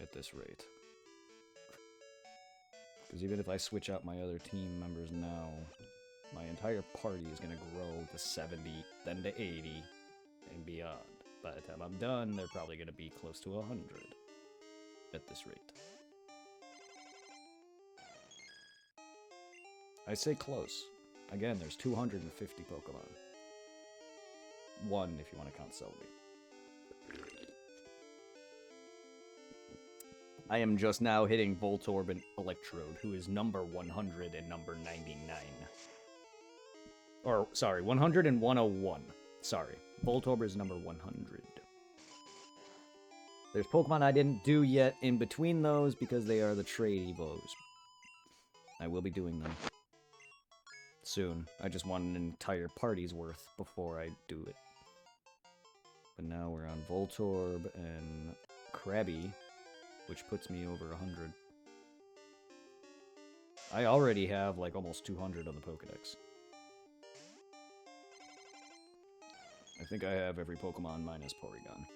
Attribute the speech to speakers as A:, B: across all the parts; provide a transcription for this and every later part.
A: at this rate. Because even if I switch out my other team members now, my entire party is going to grow to 70, then to 80, and beyond. By the time I'm done, they're probably going to be close to 100 at this rate. I say close. Again, there's 250 Pokemon. One, if you want to count Celebi. I am just now hitting Voltorb and Electrode, who is number 100 and number 99. Or, sorry, 100 and 101. Sorry. Voltorb is number 100. There's Pokemon I didn't do yet in between those because they are the trade Evos. I will be doing them soon. I just want an entire party's worth before I do it. But now we're on Voltorb and Krabby, which puts me over 100. I already have like almost 200 on the Pokedex. I think I have every Pokemon minus Porygon.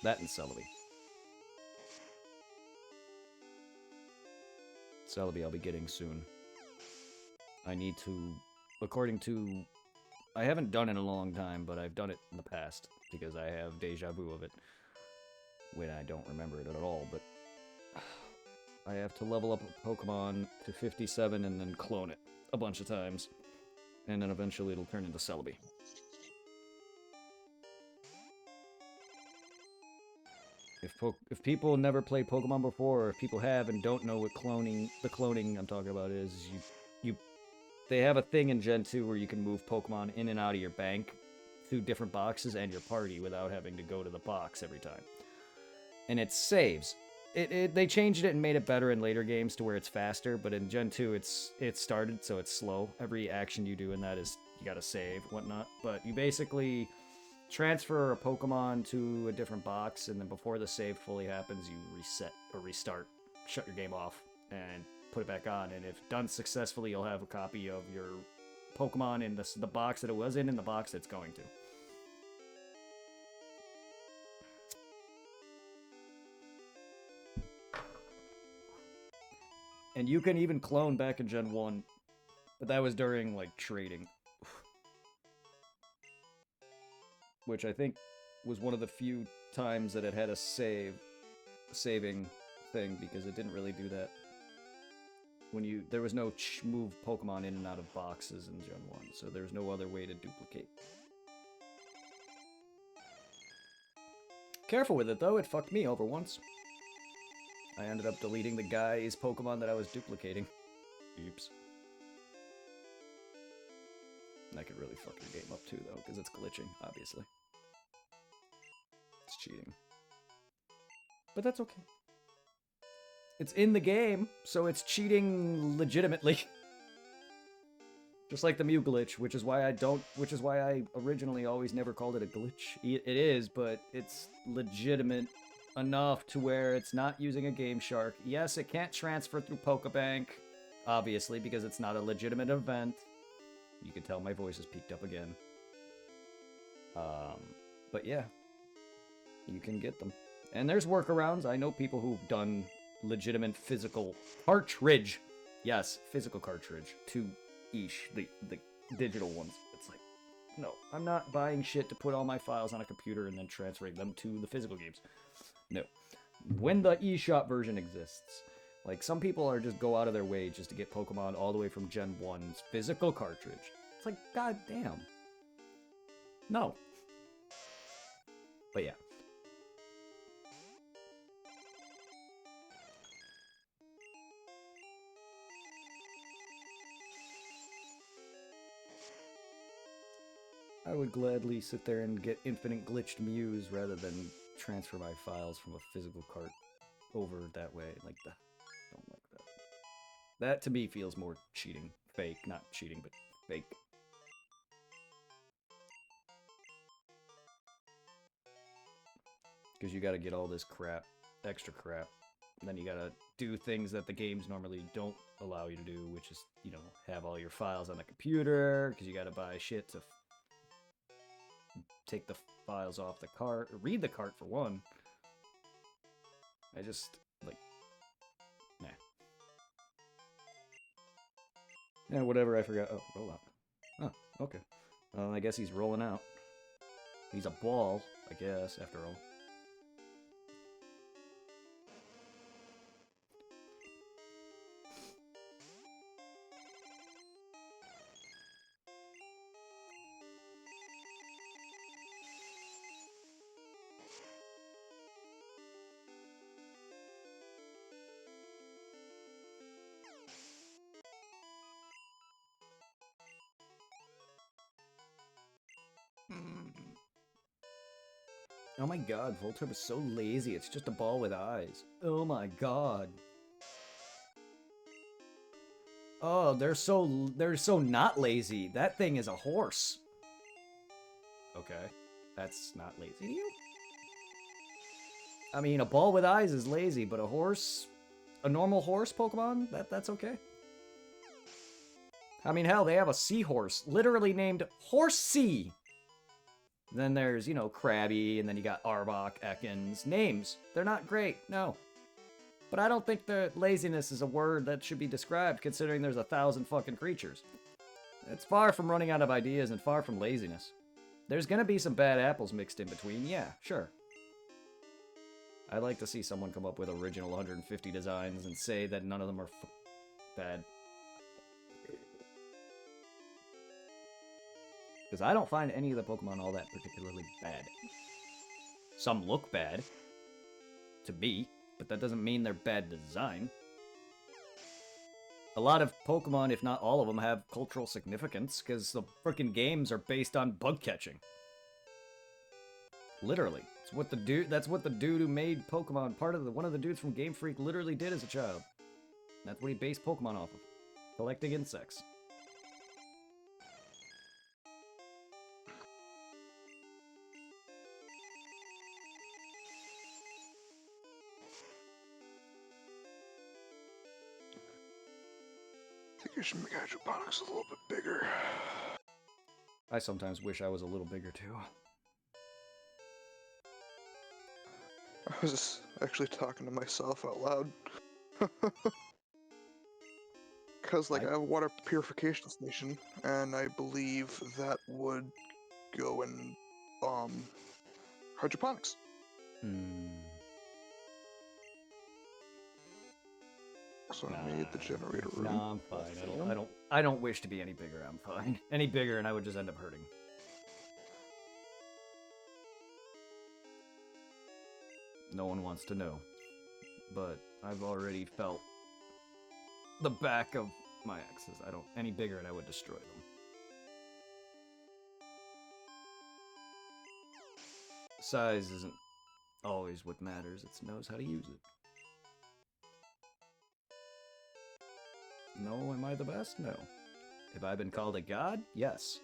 A: That and Celebi. Celebi I'll be getting soon. I need to, according to, I haven't done it in a long time, but I've done it in the past, because I have deja vu of it, when I don't remember it at all, but I have to level up a Pokemon to 57 and then clone it a bunch of times, and then eventually it'll turn into Celebi. If people never played Pokemon before, or if people have and don't know what the cloning I'm talking about is, they have a thing in Gen 2 where you can move Pokemon in and out of your bank through different boxes and your party without having to go to the box every time. And it saves. They changed it and made it better in later games to where it's faster, but in Gen 2 it started, so it's slow. Every action you do in that is you gotta save, whatnot. But you basically transfer a Pokemon to a different box, and then before the save fully happens, you reset or restart, shut your game off, and put it back on. And if done successfully, you'll have a copy of your Pokemon in the box that it was in the box it's going to. And you can even clone back in Gen 1, but that was during, like, trading. Which I think was one of the few times that it had a saving thing, because it didn't really do that. There was no move Pokemon in and out of boxes in Gen 1, so there's no other way to duplicate. Careful with it, though, it fucked me over once. I ended up deleting the guy's Pokemon that I was duplicating. Oops. And that could really fuck your game up too, though, because it's glitching, obviously. It's cheating. But that's okay. It's in the game, so it's cheating legitimately. Just like the Mew glitch, which is why I originally always never called it a glitch. It is, but it's legitimate enough to where it's not using a Game Shark. Yes, it can't transfer through Pokebank, obviously, because it's not a legitimate event. You can tell my voice is peaked up again. But yeah, you can get them. And there's workarounds. I know people who've done legitimate physical cartridge. Yes, physical cartridge to Ish, the digital ones. It's like, no, I'm not buying shit to put all my files on a computer and then transferring them to the physical games. No. When the eShop version exists, like, some people are just go out of their way just to get Pokemon all the way from Gen 1's physical cartridge. It's like, goddamn. No. But yeah. I would gladly sit there and get infinite glitched Mews rather than transfer my files from a physical cart over that way. Like, don't like that. That to me feels more cheating. Fake. Not cheating, but fake. Because you gotta get all this crap, extra crap. And then you gotta do things that the games normally don't allow you to do, which is, you know, have all your files on the computer, because you gotta buy shit to take the files off the cart, read the cart for one. I just, like, nah. Yeah, whatever, I forgot. Oh, roll out. Oh, okay. I guess he's rolling out. He's a ball, I guess, after all. Oh my god, Voltorb is so lazy. It's just a ball with eyes. Oh my god. Oh, they're so not lazy. That thing is a horse. Okay. That's not lazy to you? I mean, a ball with eyes is lazy, but a horse, a normal horse Pokemon, that's okay. I mean, hell, they have a seahorse, literally named Horsea. Then there's, you know, Krabby, and then you got Arbok, Ekans. Names, they're not great, no. But I don't think that laziness is a word that should be described, considering there's 1,000 fucking creatures. It's far from running out of ideas and far from laziness. There's gonna be some bad apples mixed in between, yeah, sure. I'd like to see someone come up with original 150 designs and say that none of them are bad. Because I don't find any of the Pokemon all that particularly bad. Some look bad, to me, but that doesn't mean they're bad design. A lot of Pokemon, if not all of them, have cultural significance, because the frickin' games are based on bug catching. Literally. That's what the dude who made Pokemon, one of the dudes from Game Freak literally did as a child. That's what he based Pokemon off of. Collecting insects.
B: I think I should make hydroponics a little bit bigger.
A: I sometimes wish I was a little bigger too.
B: I was actually talking to myself out loud. Because, like, I have a water purification station, and I believe that would go in, hydroponics. So I made the generator room.
A: Nah, I'm fine. I don't wish to be any bigger. I'm fine. Any bigger and I would just end up hurting. No one wants to know. But I've already felt the back of my axes. Any bigger and I would destroy them. Size isn't always what matters. It knows how to use it. No, am I the best? No. Have I been called a god? Yes.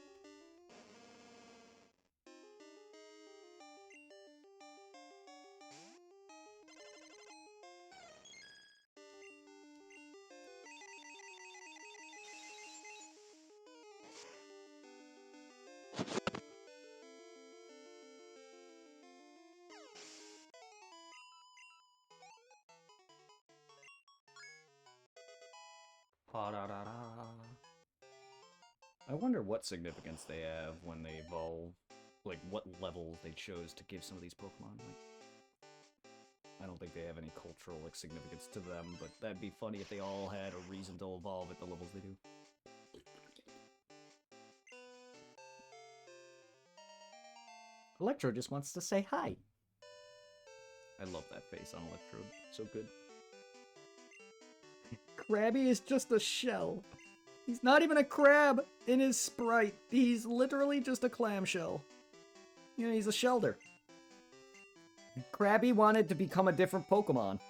A: I wonder what significance they have when they evolve. Like, what level they chose to give some of these Pokemon. Like, I don't think they have any cultural significance to them, but that'd be funny if they all had a reason to evolve at the levels they do. Electro just wants to say hi. I love that face on Electrode. So good. Krabby is just a shell. He's not even a crab in his sprite. He's literally just a clamshell. You know, he's a shelter. Krabby wanted to become a different Pokemon,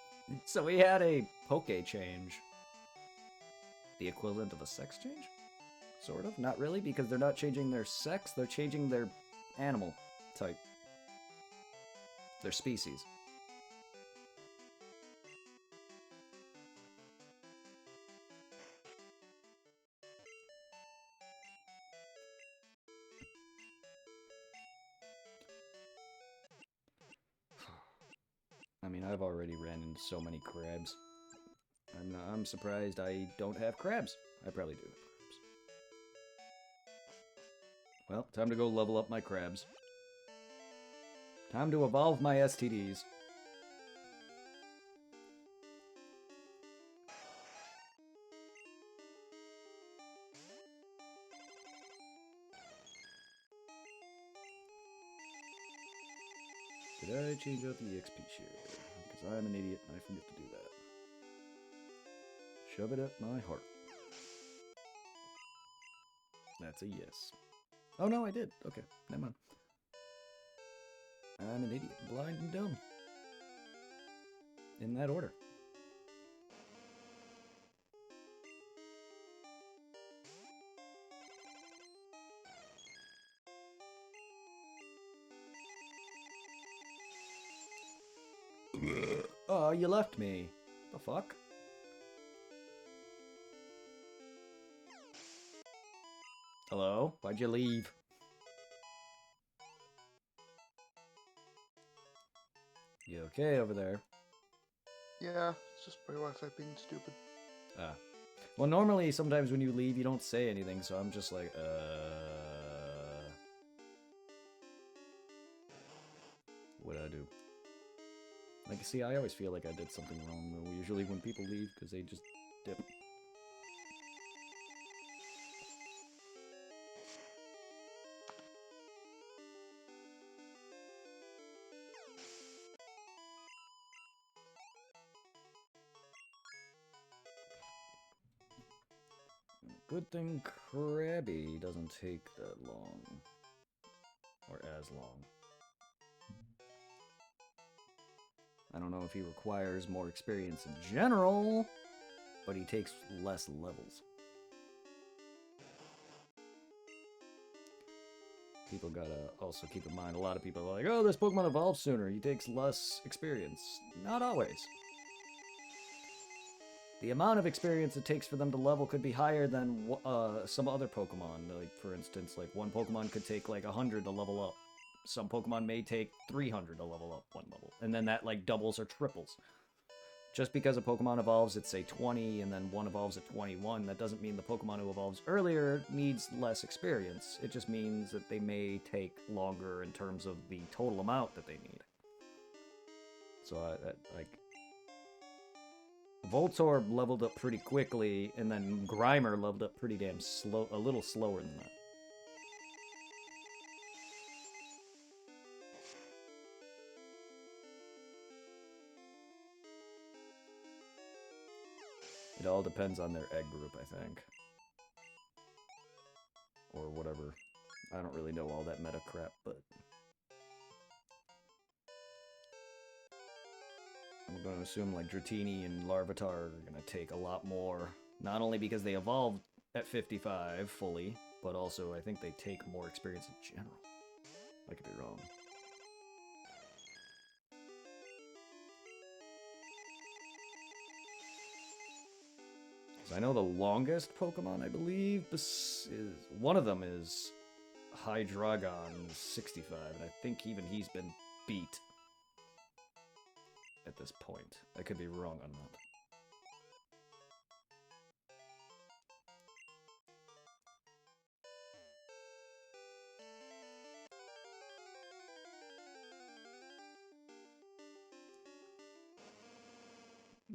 A: so he had a Poke change. The equivalent of a sex change? Sort of. Not really, because they're not changing their sex, they're changing their animal type. Their species. mean, I've already ran into so many crabs. I'm surprised I don't have crabs. I probably do have crabs. Well, time to go level up my crabs. Time to evolve my STDs. Did I change out the EXP share? Because I'm an idiot and I forget to do that. Shove it up my heart. That's a yes. Oh no, I did. Okay, never mind. I'm an idiot, blind and dumb. In that order. Oh, you left me. The fuck? Hello? Why'd you leave? You okay over there?
B: Yeah, it's just my Wi-Fi being stupid.
A: Ah. Well, normally, sometimes when you leave, you don't say anything, so I'm just like, What'd I do? Like, see, I always feel like I did something wrong, though, usually when people leave, because they just dip. Good thing Krabby doesn't take that long. Or as long. I don't know if he requires more experience in general, but he takes less levels. People gotta also keep in mind, a lot of people are like, oh, this Pokemon evolves sooner, he takes less experience. Not always. The amount of experience it takes for them to level could be higher than some other Pokemon. Like, for instance, like one Pokemon could take like 100 to level up. Some Pokemon may take 300 to level up one level. And then that like doubles or triples. Just because a Pokemon evolves at, say, 20 and then one evolves at 21, that doesn't mean the Pokemon who evolves earlier needs less experience. It just means that they may take longer in terms of the total amount that they need. So, like... Voltorb leveled up pretty quickly, and then Grimer leveled up pretty damn slow, a little slower than that. It all depends on their egg group, I think. Or whatever. I don't really know all that meta crap, but... I'm going to assume like Dratini and Larvitar are going to take a lot more. Not only because they evolved at 55 fully, but also I think they take more experience in general. I could be wrong. I know the longest Pokemon, I believe, is one of them is Hydreigon 65, and I think even he's been beat at this point. I could be wrong on that.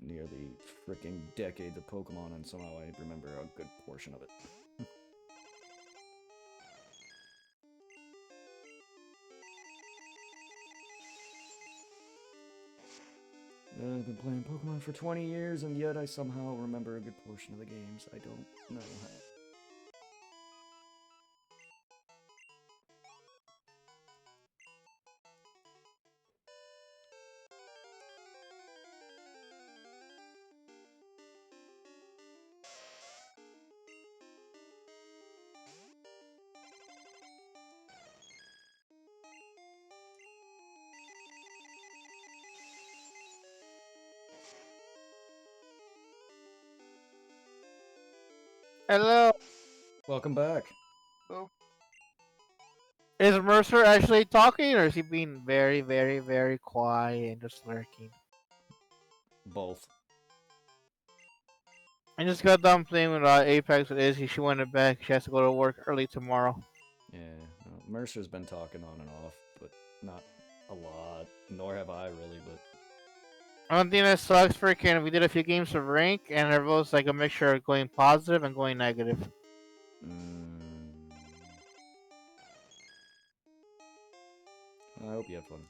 A: Nearly freaking decades of Pokemon, and somehow I remember a good portion of it. I've been playing Pokemon for 20 years, and yet I somehow remember a good portion of the games. I don't know how.
C: Hello.
A: Welcome back.
B: Oh,
C: Is Mercer actually talking, or is he being very, very, very quiet and just lurking?
A: Both.
C: I just got done playing with Apex with Izzy. She went back. She has to go to work early tomorrow.
A: Yeah, no, Mercer's been talking on and off, but not a lot. Nor have I really, but
C: One thing that sucks, freaking, we did a few games of rank, and it was like a mixture of going positive and going negative.
A: I hope you had fun.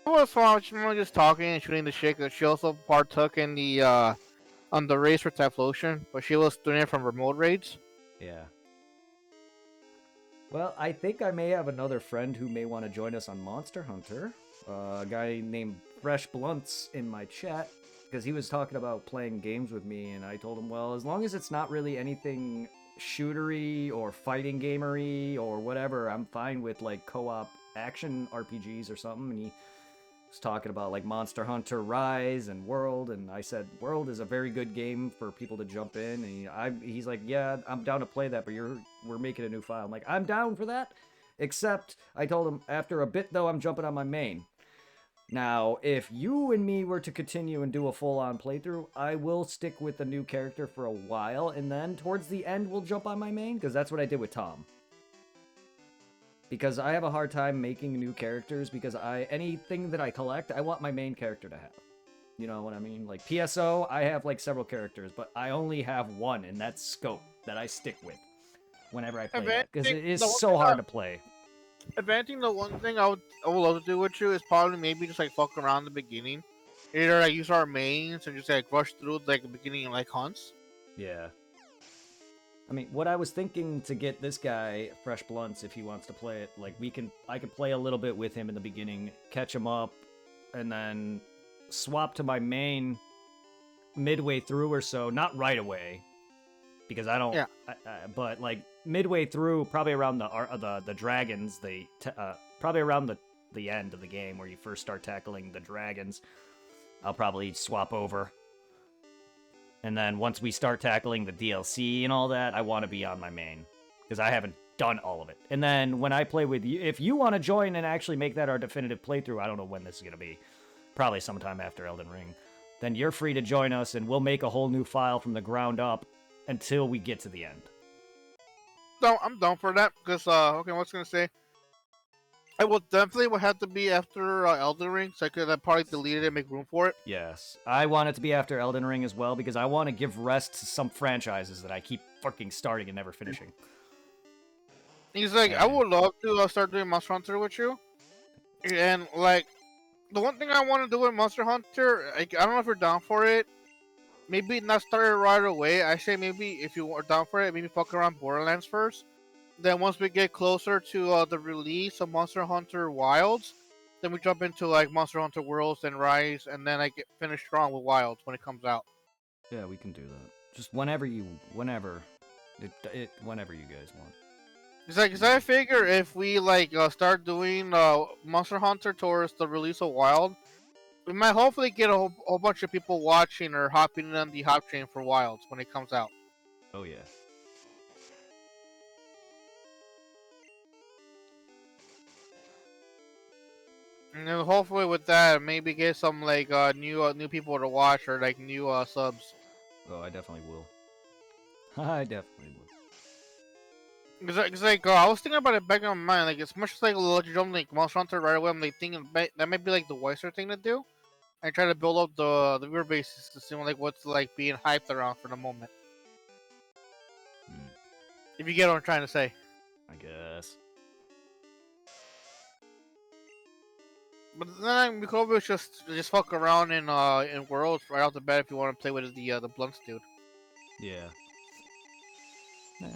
C: It was fun. She was just talking and shooting the shit. 'Cause she also partook in the on the race for Typhlosion, but she was doing it from remote raids.
A: Yeah. Well, I think I may have another friend who may want to join us on Monster Hunter. A guy named Fresh Blunts in my chat, because he was talking about playing games with me, and I told him, well, as long as it's not really anything shootery or fighting gamery or whatever, I'm fine with like co-op action RPGs or something. And he was talking about like Monster Hunter Rise and World, and I said World is a very good game for people to jump in. And he's like, yeah, I'm down to play that, but we're making a new file. I'm like, I'm down for that, except I told him after a bit though, I'm jumping on my main. Now, if you and me were to continue and do a full-on playthrough, I will stick with the new character for a while, and then towards the end, we'll jump on my main, because that's what I did with Tom. Because I have a hard time making new characters, because anything that I collect, I want my main character to have. You know what I mean? Like PSO, I have like several characters, but I only have one, and that's Scope, that I stick with whenever I play that, because it is so hard to play.
C: If anything, the one thing I would love to do with you is probably maybe just like fuck around the beginning. Either like use our mains and just like rush through like the beginning like hunts.
A: Yeah. I mean, what I was thinking to get this guy, Fresh Blunts, if he wants to play it, like I could play a little bit with him in the beginning, catch him up, and then swap to my main midway through or so. Not right away, because I don't.
C: Yeah.
A: But like midway through, probably around the dragons, probably around the end of the game where you first start tackling the dragons, I'll probably swap over. And then once we start tackling the DLC and all that, I want to be on my main, because I haven't done all of it. And then when I play with you, if you want to join and actually make that our definitive playthrough, I don't know when this is going to be, probably sometime after Elden Ring, then you're free to join us and we'll make a whole new file from the ground up until we get to the end.
C: No, I'm down for that, because, okay, what's going to say? I will definitely have to be after Elden Ring, so I could probably delete it and make room for it.
A: Yes. I want it to be after Elden Ring as well, because I want to give rest to some franchises that I keep fucking starting and never finishing.
C: He's like, I would love to start doing Monster Hunter with you. And, like, the one thing I want to do with Monster Hunter, I don't know if you're down for it. Maybe not start it right away. I say maybe if you are down for it, maybe fuck around Borderlands first. Then once we get closer to the release of Monster Hunter Wilds, then we jump into like Monster Hunter Worlds and Rise, and then I get finished strong with Wilds when it comes out.
A: Yeah, we can do that. Just whenever you guys want.
C: It's like, cause I figure if we like start doing Monster Hunter towards the release of Wild, we might hopefully get a whole bunch of people watching or hopping on the hop train for Wilds when it comes out.
A: Oh yeah.
C: And then hopefully with that, maybe get some like new people to watch or like new subs.
A: Oh, I definitely will. I definitely will.
C: Cause like I was thinking about it back in my mind, like as much as like jump like Monster Hunter right away, I'm like thinking that might be like the wiser thing to do, and try to build up the viewer bases to see like what's like being hyped around for the moment. If you get what I'm trying to say.
A: I guess.
C: But then we could always just fuck around in Worlds right off the bat if you want to play with the Blunts dude.
A: Yeah. Yeah.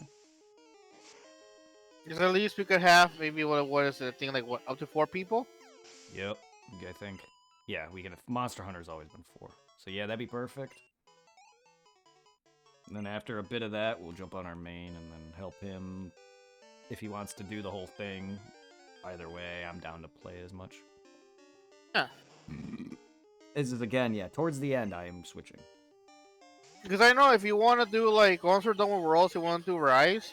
C: Because at least we could have maybe what is it? I think like what, up to 4 people?
A: Yep. I think. Yeah, we can. Monster Hunter's always been 4. So yeah, that'd be perfect. And then after a bit of that, we'll jump on our main and then help him if he wants to do the whole thing. Either way, I'm down to play as much.
C: Yeah.
A: This is again, yeah, towards the end I am switching.
C: Because I know if you want to do like, once we're done with Worlds, you want to do Rise,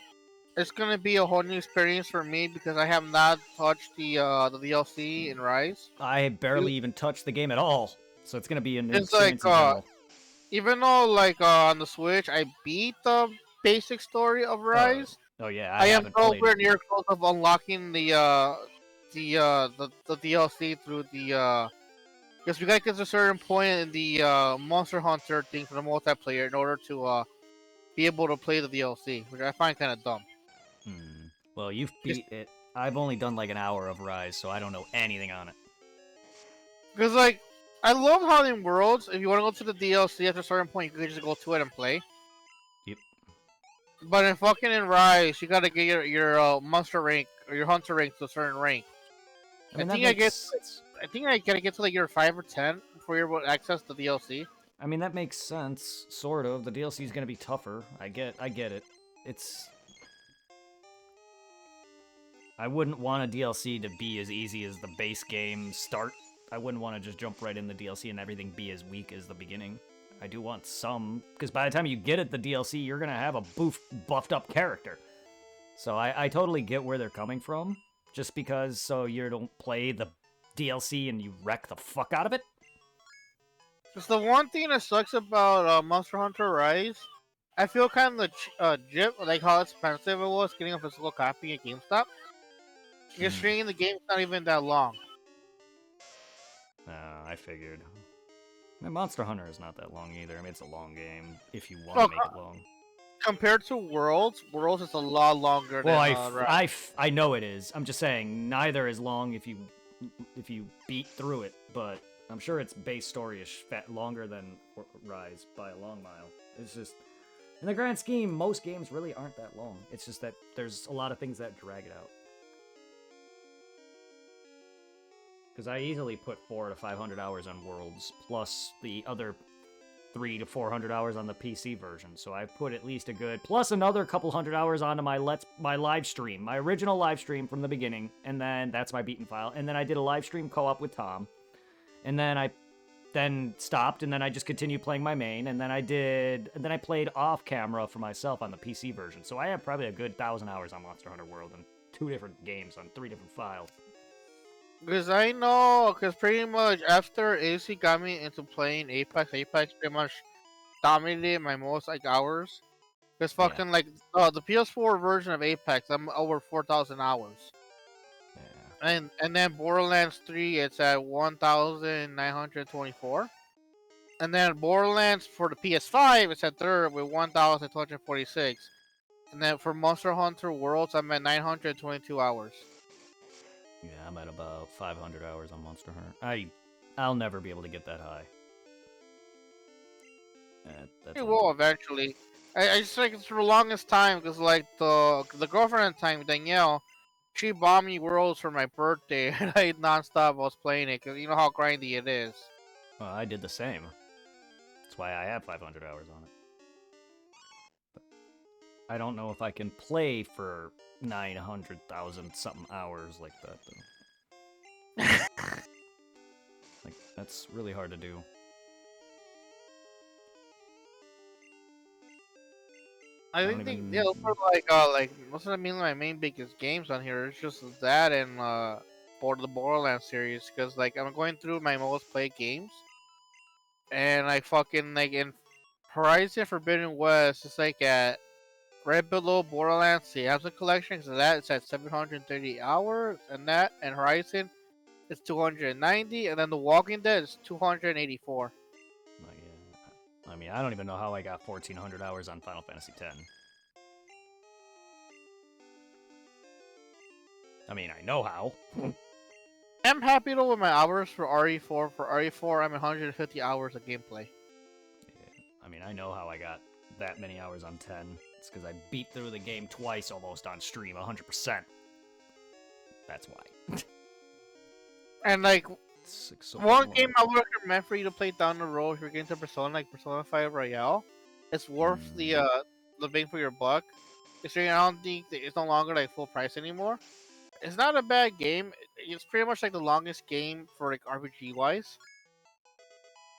C: it's going to be a whole new experience for me because I have not touched the DLC in Rise.
A: I barely even touched the game at all. So it's gonna be a new
C: It's like
A: experience in general.
C: even though like on the Switch I beat the basic story of Rise,
A: Oh yeah, I
C: I am
A: haven't played
C: nowhere
A: it.
C: near close of unlocking the DLC through the because we gotta get to a certain point in the Monster Hunter thing for the multiplayer in order to be able to play the DLC, which I find kind of dumb.
A: Well, you've
C: Just
A: beat it. I've only done like an hour of Rise, so I don't know anything on it.
C: because like I love how in Worlds, if you want to go to the DLC after a certain point, you can just go to it and play.
A: Yep.
C: But in fucking in Rise, you gotta get your monster rank or your hunter rank to a certain rank.
A: I mean,
C: think
A: sense.
C: I think I gotta get to like year 5 or 10 before you're able to access the DLC.
A: I mean, that makes sense, sort of. The DLC is gonna be tougher. I get it. It's. I wouldn't want a DLC to be as easy as the base game start. I wouldn't want to just jump right in the DLC and everything be as weak as the beginning. I do want some, because by the time you get it, the DLC, you're gonna have a buffed up character. So I totally get where they're coming from. Just because so you don't play the DLC and you wreck the fuck out of it.
C: Just the one thing that sucks about Monster Hunter Rise, I feel kind of jip, like how expensive it was getting a physical copy at GameStop. Because streaming the game's not even that long.
A: I figured. I mean, Monster Hunter is not that long either. I mean, it's a long game if you want to make it long.
C: Compared to Worlds, Worlds is a lot longer.
A: Well,
C: than,
A: I know it is. I'm just saying neither is long if you beat through it, but I'm sure it's base story-ish longer than Rise by a long mile. It's just in the grand scheme, most games really aren't that long. It's just that there's a lot of things that drag it out. Because I easily put 400 to 500 hours on Worlds, plus the other 300 to 400 hours on the PC version. So I put at least a good, plus another couple hundred hours onto my live stream, my original live stream from the beginning, and then that's my beaten file. And then I did a live stream co-op with Tom, and then I stopped, and then I just continued playing my main, and then I played off camera for myself on the PC version. So I have probably a good 1,000 hours on Monster Hunter World and 2 different games on 3 different files.
C: Because I know, because pretty much after AC got me into playing Apex pretty much dominated my most like hours. Because fucking like the PS4 version of Apex, I'm over 4,000 hours. Yeah. And then Borderlands 3, it's at 1,924. And then Borderlands for the PS5, it's at third with 1,246. And then for Monster Hunter Worlds, I'm at 922 hours.
A: Yeah, I'm at about 500 hours on Monster Hunter. I'll never be able to get that high.
C: It will eventually. I just think it's for the longest time because like the girlfriend at the time, Danielle, she bought me Worlds for my birthday and I nonstop was playing it because you know how grindy it is.
A: Well, I did the same. That's why I have 500 hours on it. But I don't know if I can play for 900,000 something hours like that, though. Like, that's really hard to do.
C: I think those are like most of my main biggest games on here. It's just that and the Borderlands series because like I'm going through my most played games, and I fucking like in Horizon Forbidden West, it's like at right below Borderlands the Absent Collection, because that it's at 730 hours, and that and Horizon is 290, and then The Walking Dead is 284.
A: I mean, I don't even know how I got 1,400 hours on Final Fantasy X. I mean, I know how.
C: I'm happy though with my hours for RE4. For RE4, I'm 150 hours of gameplay.
A: Yeah, I mean, I know how I got that many hours on 10. It's because I beat through the game twice almost on stream, 100%. That's why.
C: And like,
A: so
C: one game I would recommend for you to play down the road if you're getting to Persona, like Persona 5 Royale, it's worth the bang for your buck. I don't think it's no longer like full price anymore. It's not a bad game. It's pretty much like the longest game for like RPG wise.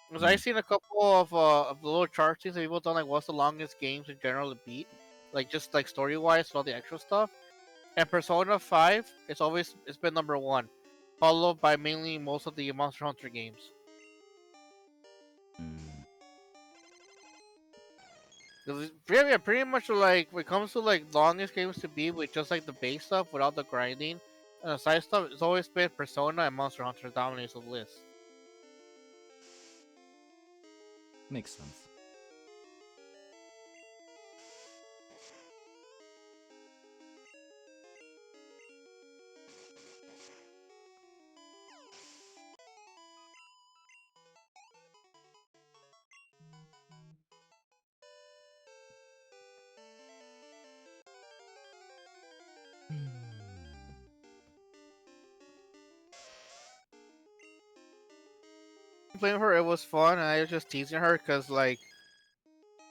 C: Because I've seen a couple of the little chart things that people done like what's the longest games in general to beat, like just like story wise, all the extra stuff. And Persona 5, it's been number 1. Followed by mainly most of the Monster Hunter games. Yeah, pretty much like when it comes to like longest games to beat with just like the base stuff without the grinding and the side stuff, it's always been Persona and Monster Hunter dominates the list.
A: Makes sense.
C: Playing with her, it was fun, and I was just teasing her because like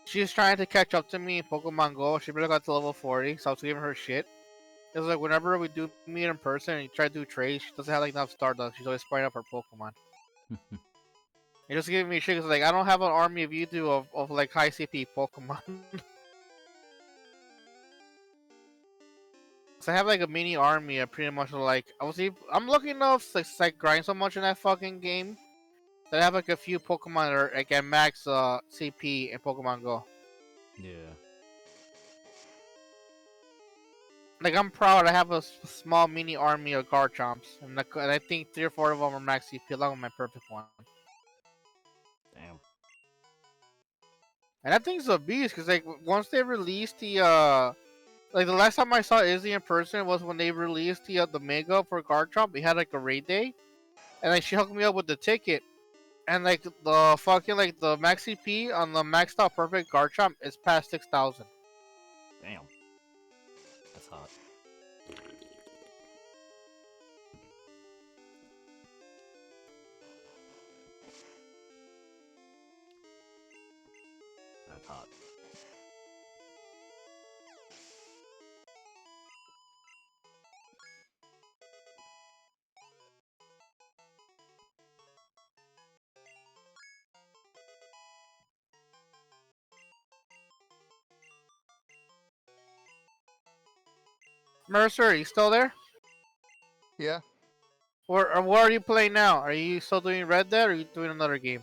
C: she's trying to catch up to me in Pokemon Go. She barely got to level 40, so I was giving her shit. It's like whenever we do meet in person and you try to do trades, she doesn't have like enough Stardust. She's always spraying up her Pokemon. You're just giving me shit because like I don't have an army of Mewtwo of like high CP Pokemon. So I have like a mini army. I pretty much like I'm lucky enough to like grind so much in that fucking game that I have like a few Pokemon that are like at max CP in Pokemon Go.
A: Yeah.
C: Like I'm proud. I have a small mini army of Garchomps, and I think 3 or 4 of them are max CP, along with my perfect one.
A: Damn.
C: And that thing's a beast because like once they released the like the last time I saw Izzy in person was when they released the mega for Garchomp. We had like a raid day, and like she hooked me up with the ticket, and like the fucking like the max CP on the maxed out perfect Garchomp is past 6,000.
A: Damn. That's hot. That's hot.
C: Mercer, are you still there?
B: Yeah,
C: Or what are you playing now? Are you still doing Red Dead or are you doing another game?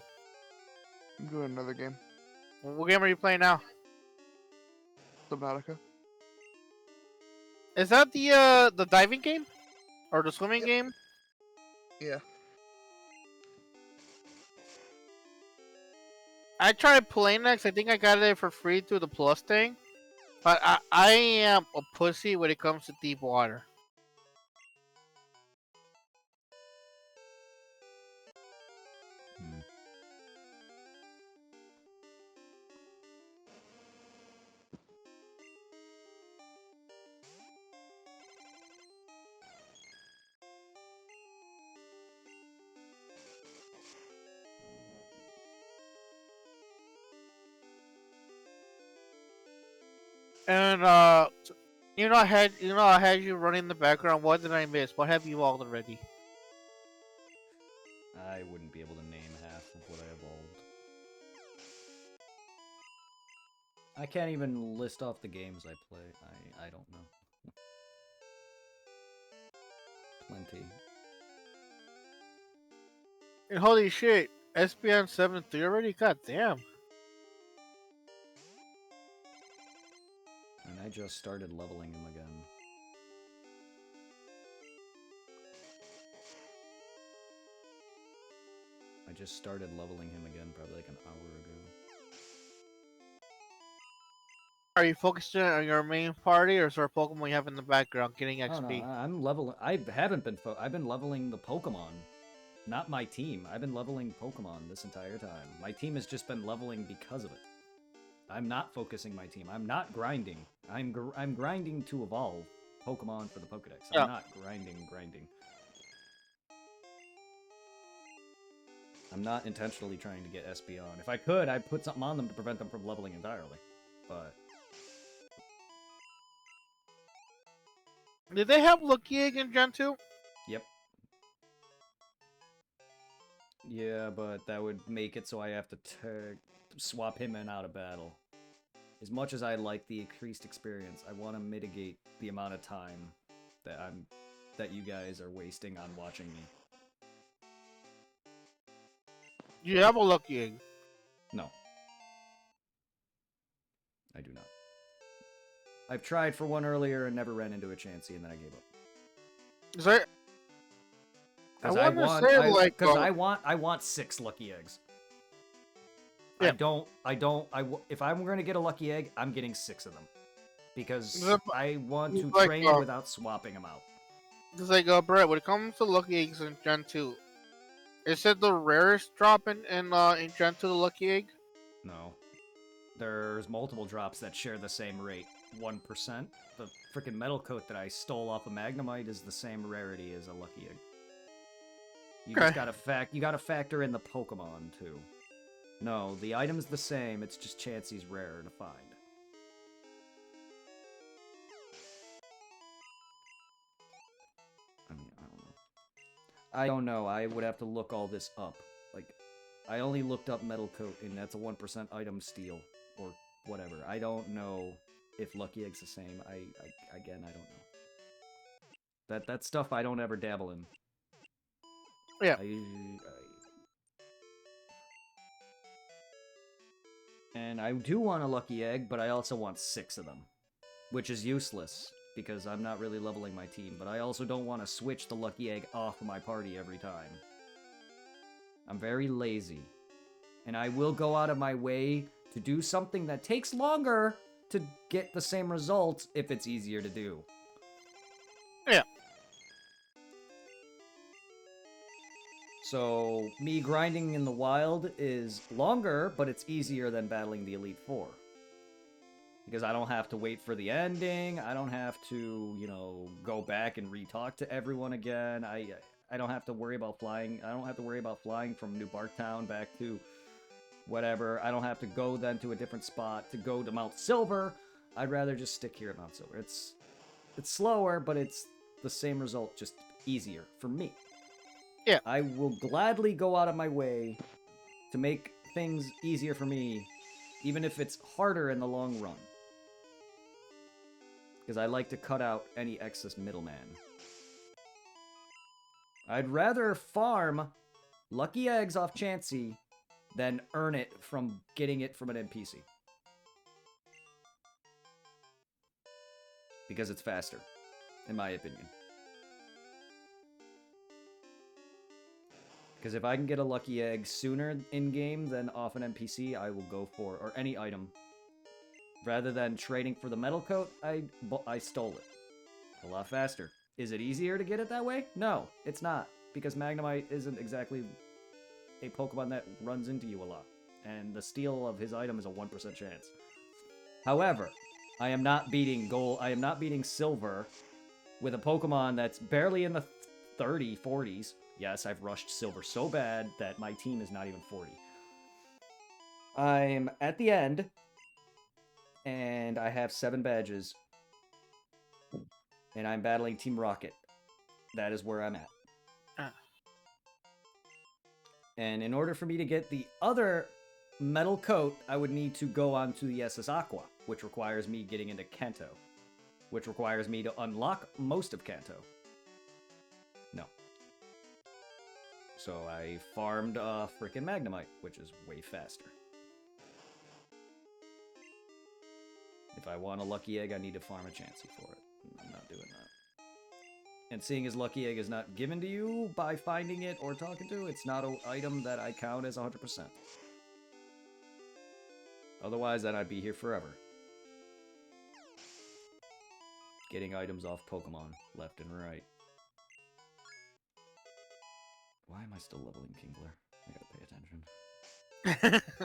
B: I'm doing another game.
C: What game are you playing now?
B: Subnautica.
C: Is that the diving game? Or the swimming
B: Yep.
C: game?
B: Yeah.
C: I tried playing that 'cause I think I got it for free through the Plus thing. But I am a pussy when it comes to deep water.
A: Hmm.
C: And I had you running in the background. What did I miss? What have you evolved already?
A: I wouldn't be able to name half of what I evolved. I can't even list off the games I play. I don't know. Plenty.
C: And holy shit, SPN 7-3 already? God damn.
A: And I just started leveling him again. I just started leveling him again probably like an hour ago.
C: Are you focusing on your main party or is there a Pokemon you have in the background getting
A: Oh no,
C: XP?
A: I'm leveling. I haven't been. I've been leveling the Pokemon, not my team. I've been leveling Pokemon this entire time. My team has just been leveling because of it. I'm not focusing my team. I'm not grinding. I'm grinding to evolve Pokemon for the Pokedex.
C: Yeah.
A: I'm not grinding. I'm not intentionally trying to get SP on. If I could, I'd put something on them to prevent them from leveling entirely. But
C: Did they have Lucky in Gen 2?
A: yep. Yeah, but that would make it so I have to swap him in out of battle. As much as I like the increased experience, I want to mitigate the amount of time that you guys are wasting on watching me.
C: You have a Lucky Egg.
A: No. I do not. I've tried for one earlier and never ran into a Chansey, and then I gave up.
C: Is there?
A: Because
C: I wanna say, like,
A: I want 6 lucky eggs.
C: Yeah.
A: If I'm going to get a lucky egg, I'm getting 6 of them. Because
C: Yep.
A: I want to
C: Like,
A: train without swapping them out.
C: Because, like, Brett, when it comes to lucky eggs in Gen 2, is it the rarest drop in Gen 2, the lucky egg?
A: No. There's multiple drops that share the same rate. 1%. The freaking metal coat that I stole off of Magnemite is the same rarity as a lucky egg. You just gotta factor in the Pokemon too. No, the item's the same, it's just Chansey's rarer to find. I mean, I don't know, I would have to look all this up. Like, I only looked up metal coat and that's a 1% item steal, or whatever. I don't know if lucky egg's the same. Again, I don't know. That stuff I don't ever dabble in.
C: Yeah.
A: And I do want a lucky egg, but I also want 6 of them. Which is useless, because I'm not really leveling my team. But I also don't want to switch the lucky egg off of my party every time. I'm very lazy. And I will go out of my way to do something that takes longer to get the same results if it's easier to do.
C: Yeah.
A: So, me grinding in the wild is longer, but it's easier than battling the Elite Four. Because I don't have to wait for the ending, I don't have to, you know, go back and re-talk to everyone again, I don't have to worry about flying, from New Barktown back to whatever, I don't have to go then to a different spot to go to Mount Silver. I'd rather just stick here at Mount Silver. It's slower, but it's the same result, just easier for me.
C: Yeah.
A: I will gladly go out of my way to make things easier for me, even if it's harder in the long run. Because I like to cut out any excess middleman. I'd rather farm lucky eggs off Chansey than earn it from getting it from an NPC. Because it's faster, in my opinion. Because if I can get a lucky egg sooner in-game than off an NPC, I will go for, or any item. Rather than trading for the metal coat, I stole it. A lot faster. Is it easier to get it that way? No, it's not. Because Magnemite isn't exactly a Pokemon that runs into you a lot. And the steal of his item is a 1% chance. However, I am not beating Silver with a Pokemon that's barely in the 30s, 40s. Yes, I've rushed Silver so bad that my team is not even 40. I'm at the end, and I have 7 badges, and I'm battling Team Rocket. That is where I'm at. And in order for me to get the other metal coat, I would need to go on to the SS Aqua, which requires me getting into Kanto, which requires me to unlock most of Kanto. No. So I farmed freaking Magnemite, which is way faster. If I want a lucky egg, I need to farm a Chansey for it. I'm not doing that. And seeing as lucky egg is not given to you by finding it or talking to, it's not an item that I count as 100%. Otherwise, then I'd be here forever. Getting items off Pokemon left and right. Why am I still leveling Kingler? I gotta pay attention.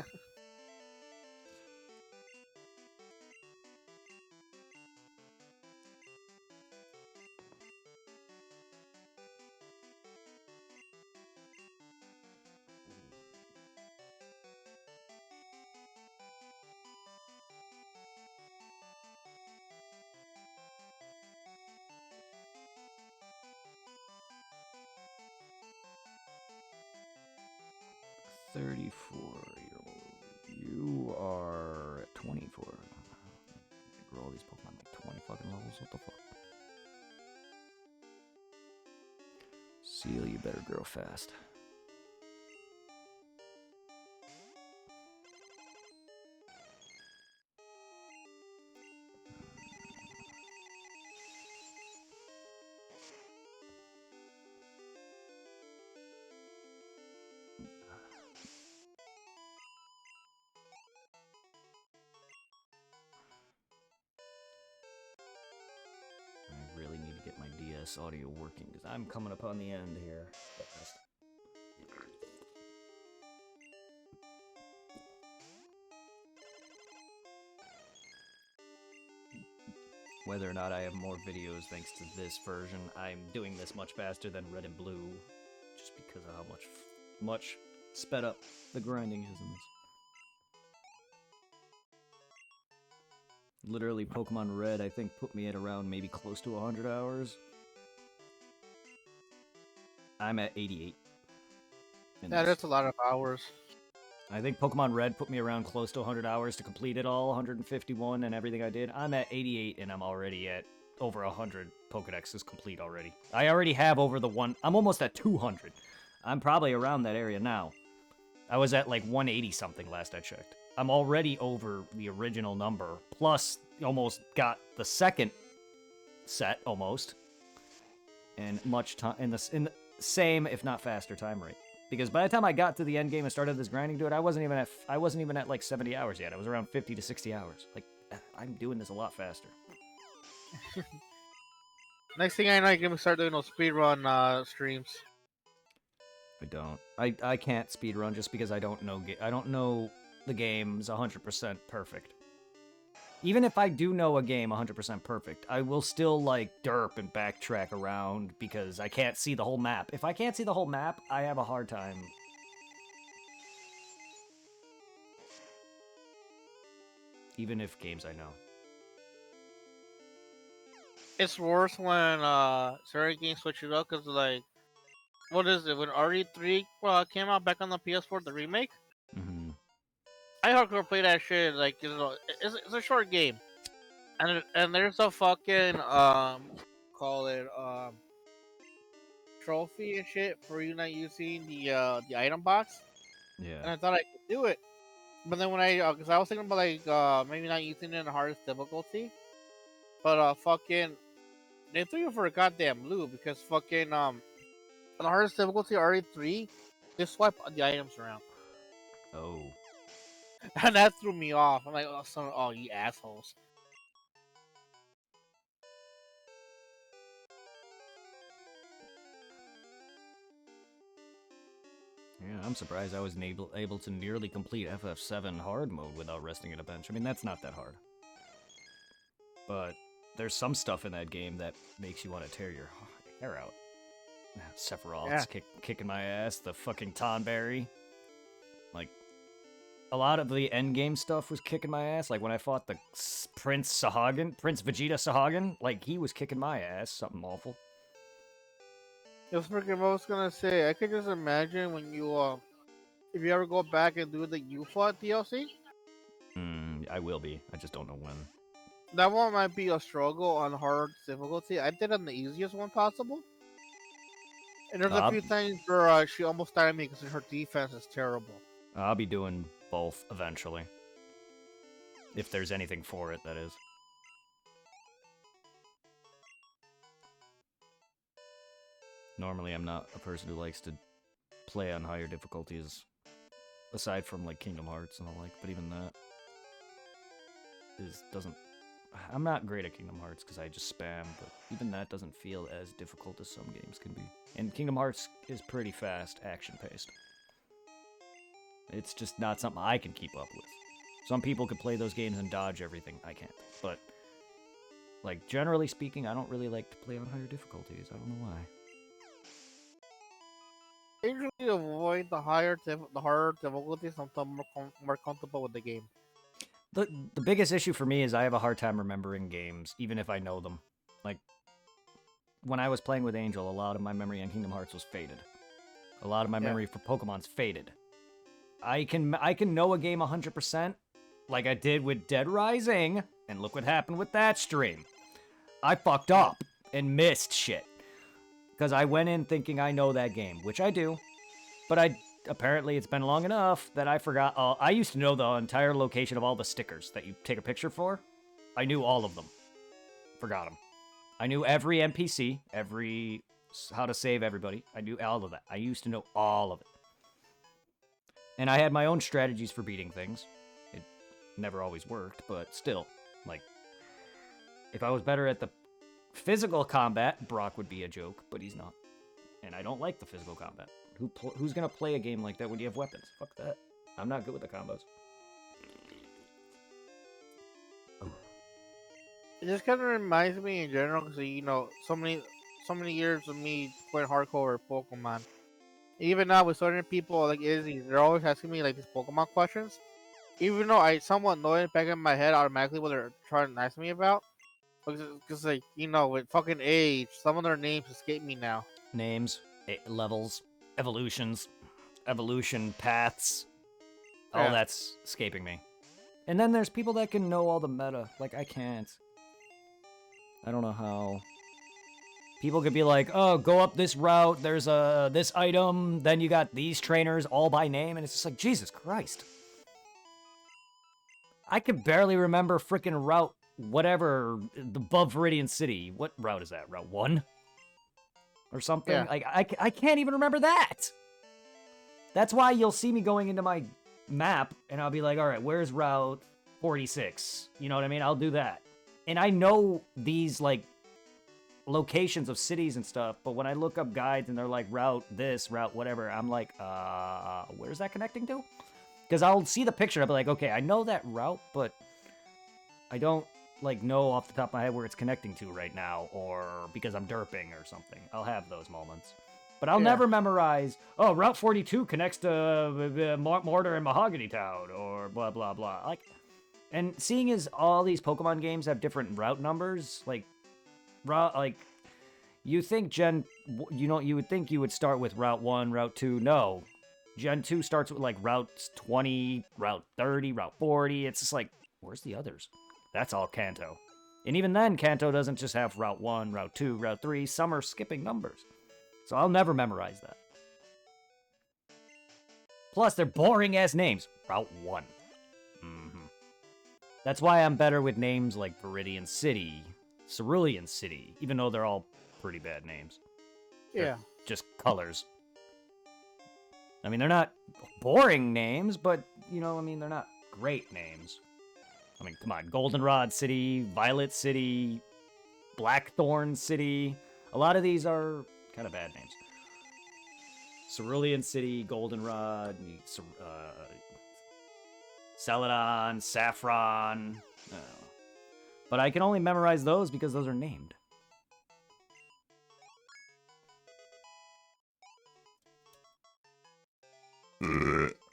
A: 34-year-old. You are at 24. I grow all these Pokemon like 20 fucking levels. What the fuck? Seal, you better grow fast. OBS audio working, because I'm coming up on the end here. Whether or not I have more videos thanks to this version, I'm doing this much faster than Red and Blue, just because of how much sped up the grinding is in this. Literally, Pokemon Red, I think, put me at around maybe close to 100 hours. I'm at 88.
C: Yeah, that's a lot of hours.
A: I think Pokemon Red put me around close to 100 hours to complete it all, 151 and everything I did. I'm at 88 and I'm already at over 100 Pokedexes complete already. I already have over the one. I'm almost at 200. I'm probably around that area now. I was at like 180 something last I checked. I'm already over the original number, plus almost got the second set almost, and much time in the same, if not faster, time rate. Because by the time I got to the end game and started this grinding to it, I wasn't even at like 70 hours yet. I was around 50 to 60 hours. Like, I'm doing this a lot faster.
C: Next thing I know, I'm gonna start doing those speedrun streams.
A: I don't. I can't speedrun just because I don't know the game's 100% perfect. Even if I do know a game 100% perfect, I will still, like, derp and backtrack around because I can't see the whole map. If I can't see the whole map, I have a hard time. Even if games I know.
C: It's worse when certain games switch it up, because, like, what is it? When RE3 came out back on the PS4, the remake?
A: Mm-hmm.
C: I hardcore play that shit, like, you know, it's a short game. And there's a fucking call it trophy and shit for you not using the item box.
A: Yeah.
C: And I thought I could do it, but then when because I was thinking about like maybe not using it in the hardest difficulty, but fucking they threw you for a goddamn loop because fucking on the hardest difficulty RE3, they swipe the items around,
A: Oh.
C: and that threw me off. I'm like, oh you assholes.
A: Yeah, I'm surprised I wasn't able to nearly complete FF7 hard mode without resting at a bench. I mean, that's not that hard. But there's some stuff in that game that makes you want to tear your hair out. Sephiroth's kicking my ass, the fucking Tonberry. Like, a lot of the endgame stuff was kicking my ass. Like, when I fought the Prince Vegeta Sahagin, like, he was kicking my ass. Something awful.
C: Just freaking, I was gonna say, I could just imagine when you, if you ever go back and do the UFA DLC.
A: I will be. I just don't know when.
C: That one might be a struggle on hard difficulty. I did it on the easiest one possible. And there's a few times where she almost died me because her defense is terrible.
A: I'll be doing both eventually. If there's anything for it, that is. Normally, I'm not a person who likes to play on higher difficulties, aside from, like, Kingdom Hearts and the like, but even that doesn't... I'm not great at Kingdom Hearts because I just spam, but even that doesn't feel as difficult as some games can be. And Kingdom Hearts is pretty fast, action-paced. It's just not something I can keep up with. Some people could play those games and dodge everything. I can't. But, like, generally speaking, I don't really like to play on higher difficulties. I don't know why.
C: I usually avoid the harder difficulties. I'm more comfortable with the game.
A: The biggest issue for me is I have a hard time remembering games, even if I know them. Like, when I was playing with Angel, a lot of my memory on Kingdom Hearts was faded. A lot of my memory for Pokemon's faded. I can know a game 100%, like I did with Dead Rising, and look what happened with that stream. I fucked up and missed shit. Because I went in thinking I know that game, which I do, but apparently it's been long enough that I forgot. I used to know the entire location of all the stickers that you take a picture for. I knew all of them. Forgot them. I knew every NPC, how to save everybody. I knew all of that. I used to know all of it. And I had my own strategies for beating things. It never always worked, but still, like, if I was better at the Physical combat, Brock would be a joke, but he's not. And I don't like the physical combat. Who's gonna play a game like that when you have weapons? Fuck that. I'm not good with the combos.
C: It just kind of reminds me in general, because you know, so many years of me playing hardcore Pokemon. Even now, with certain people like Izzy, they're always asking me like these Pokemon questions. Even though I somewhat know it back in my head automatically what they're trying to ask me about, because like you know, with fucking age, some of their names escape me now.
A: Names, levels, evolutions, evolution paths. All
C: Yeah.
A: that's escaping me. And then there's people that can know all the meta. Like, I can't. I don't know how. People could be like, oh, go up this route, there's this item, then you got these trainers all by name, and it's just like, Jesus Christ. I can barely remember freaking route whatever, above Viridian City. What route is that? Route 1? Or something?
C: Yeah.
A: Like, I can't even remember that! That's why you'll see me going into my map, and I'll be like, alright, where's Route 46? You know what I mean? I'll do that. And I know these, like, locations of cities and stuff, but when I look up guides and they're like, route this, route whatever, I'm like, where's that connecting to? Because I'll see the picture, I'll be like, okay, I know that route, but I don't, like, know off the top of my head where it's connecting to right now, or because I'm derping or something. I'll have those moments. But I'll never memorize, oh, Route 42 connects to Mortar and Mahogany Town, or blah, blah, blah. Like, and seeing as all these Pokemon games have different route numbers, like, you think you would think you would start with Route 1, Route 2. No. Gen 2 starts with, like, Route 20, Route 30, Route 40. It's just like, where's the others? That's all Kanto. And even then, Kanto doesn't just have Route 1, Route 2, Route 3. Some are skipping numbers. So I'll never memorize that. Plus, they're boring-ass names. Route 1. That's why I'm better with names like Viridian City, Cerulean City, even though they're all pretty bad names.
C: Yeah.
A: Just colors. I mean, they're not boring names, but, you know, I mean, they're not great names. I mean, come on. Goldenrod City, Violet City, Blackthorn City. A lot of these are kind of bad names. Cerulean City, Goldenrod, Celadon, Saffron. But I can only memorize those because those are named.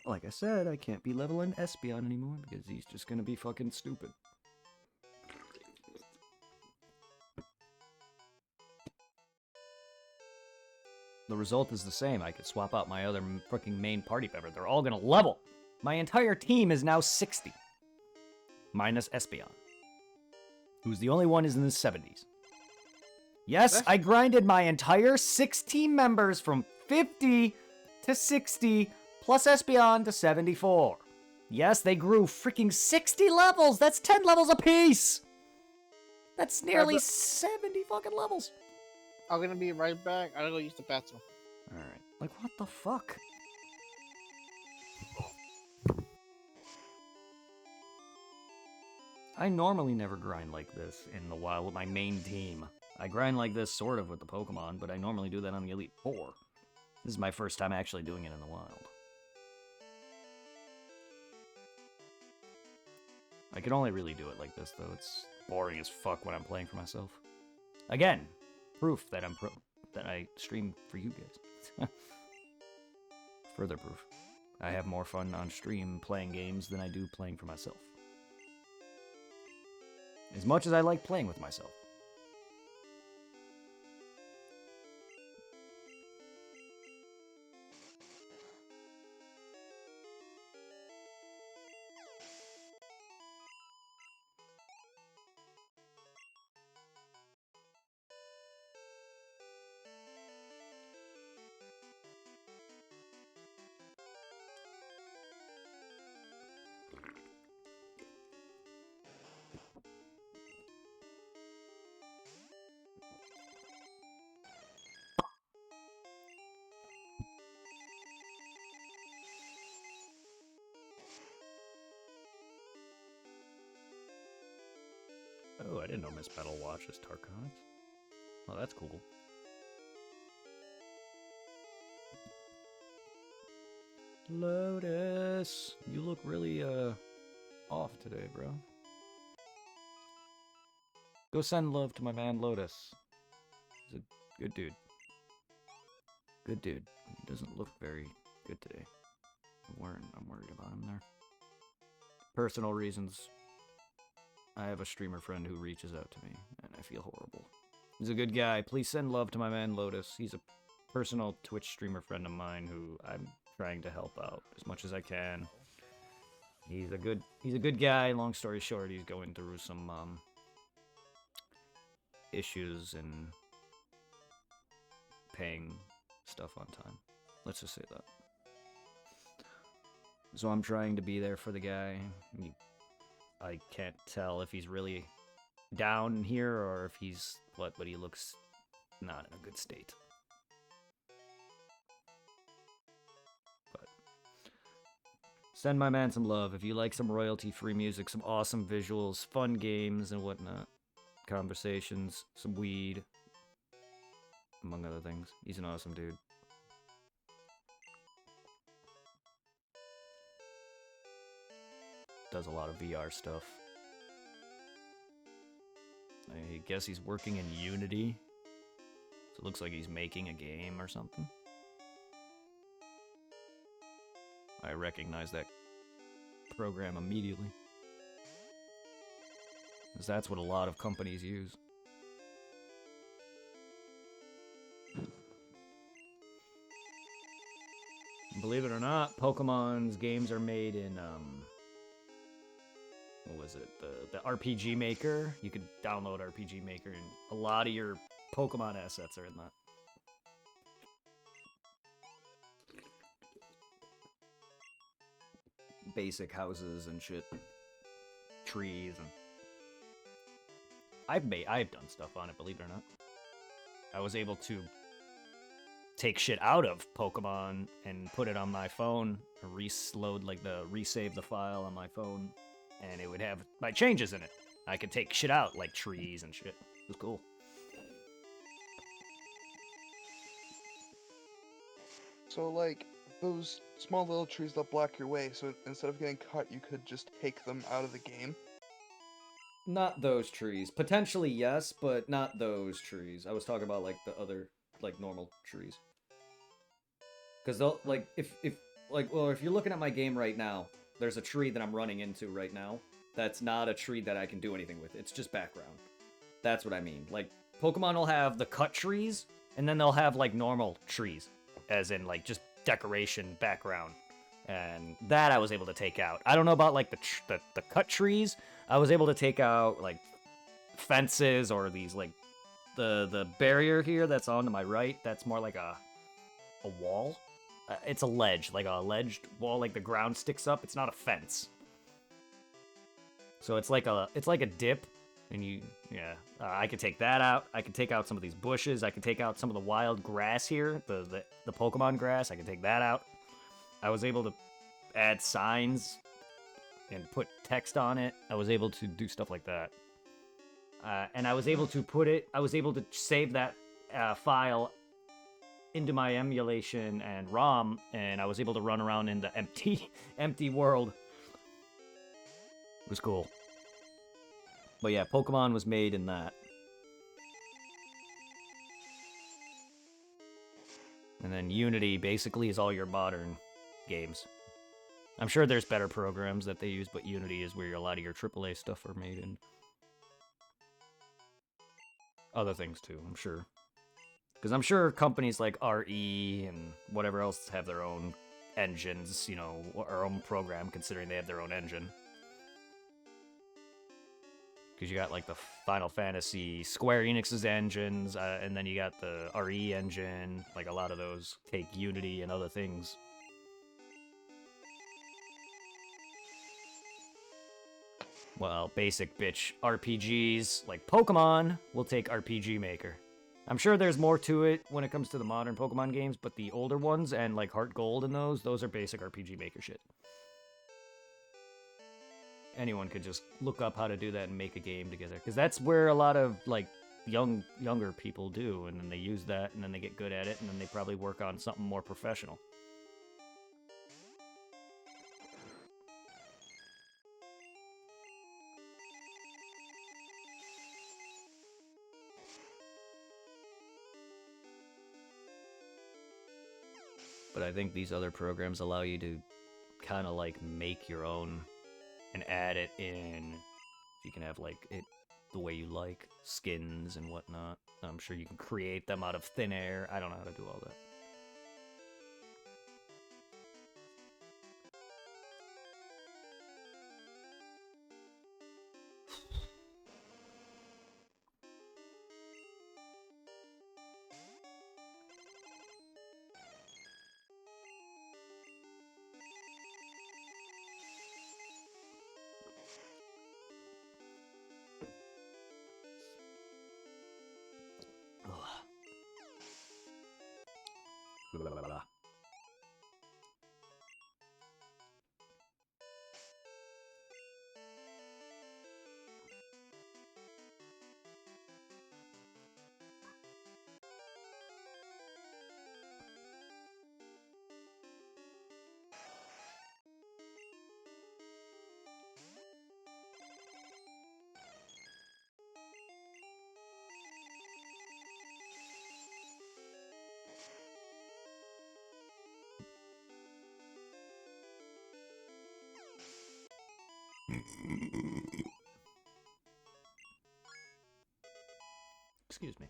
A: Like I said, I can't be leveling Espeon anymore because he's just gonna be fucking stupid. The result is the same. I could swap out my other freaking main party member. They're all gonna level. My entire team is now 60. Minus Espeon, who's the only one is in the 70s. Yes, I grinded my entire 6 team members from 50 to 60, plus Espeon to 74. Yes, they grew freaking 60 levels! That's 10 levels apiece! That's nearly 70 fucking levels!
C: I'm gonna be right back. I gotta go use the bathroom.
A: Alright. Like, what the fuck? I normally never grind like this in the wild with my main team. I grind like this sort of with the Pokemon, but I normally do that on the Elite Four. This is my first time actually doing it in the wild. I can only really do it like this, though. It's boring as fuck when I'm playing for myself. Again, proof that that I stream for you guys. Further proof. I have more fun on stream playing games than I do playing for myself. As much as I like playing with myself. Oh, I didn't know Miss Battle watches Tarkons. Well, that's cool. Lotus, you look really off today, bro. Go send love to my man Lotus. He's a good dude. Good dude. He doesn't look very good today. I'm worried about him there. Personal reasons. I have a streamer friend who reaches out to me, and I feel horrible. He's a good guy. Please send love to my man Lotus. He's a personal Twitch streamer friend of mine who I'm trying to help out as much as I can. He's a good guy. Long story short, he's going through some issues and paying stuff on time. Let's just say that. So I'm trying to be there for the guy. I can't tell if he's really down here or if he's what, but he looks not in a good state. But send my man some love. If you like some royalty-free music, some awesome visuals, fun games and whatnot, conversations, some weed, among other things. He's an awesome dude. Does a lot of VR stuff. I guess he's working in Unity. So it looks like he's making a game or something. I recognize that program immediately. Because that's what a lot of companies use. Believe it or not, Pokemon's games are made in, what was it? The RPG Maker. You could download RPG Maker, and a lot of your Pokemon assets are in that. Basic houses and shit. Trees and... I've done stuff on it, believe it or not. I was able to take shit out of Pokemon and put it on my phone, resave the file on my phone, and it would have my changes in it. I could take shit out, like trees and shit. It was cool.
B: So, like, those small little trees that block your way, so instead of getting cut, you could just take them out of the game?
A: Not those trees. Potentially, yes, but not those trees. I was talking about, like, the other, like, normal trees. Because they'll, like, if you're looking at my game right now, there's a tree that I'm running into right now. That's not a tree that I can do anything with. It's just background. That's what I mean. Like, Pokemon will have the cut trees, and then they'll have, like, normal trees. As in, like, just decoration background. And that I was able to take out. I don't know about, like, the cut trees. I was able to take out, like, fences or these, like, the barrier here that's on to my right. That's more like a wall. It's a ledge, like a ledged wall, like the ground sticks up. It's not a fence. So it's like a dip, and I could take that out. I could take out some of these bushes. I could take out some of the wild grass here, the Pokemon grass. I could take that out. I was able to add signs and put text on it. I was able to do stuff like that. And I was able to save that file into my emulation and ROM, and I was able to run around in the empty world. It was cool. But yeah, Pokemon was made in that. And then Unity basically is all your modern games. I'm sure there's better programs that they use, but Unity is where a lot of your AAA stuff are made in. Other things too, I'm sure. Because I'm sure companies like RE and whatever else have their own engines, or own program, considering they have their own engine. Because you got, like, the Final Fantasy, Square Enix's engines, and then you got the RE engine. Like, a lot of those take Unity and other things. Well, basic bitch RPGs, like Pokemon, will take RPG Maker. I'm sure there's more to it when it comes to the modern Pokemon games, but the older ones, and like Heart Gold and those are basic RPG Maker shit. Anyone could just look up how to do that and make a game together. Because that's where a lot of, like, younger people do, and then they use that, and then they get good at it, and then they probably work on something more professional. But I think these other programs allow you to kind of like make your own and add it in. You can have like it the way you like, skins and whatnot. I'm sure you can create them out of thin air. I don't know how to do all that. Blah, blah, blah. Excuse me.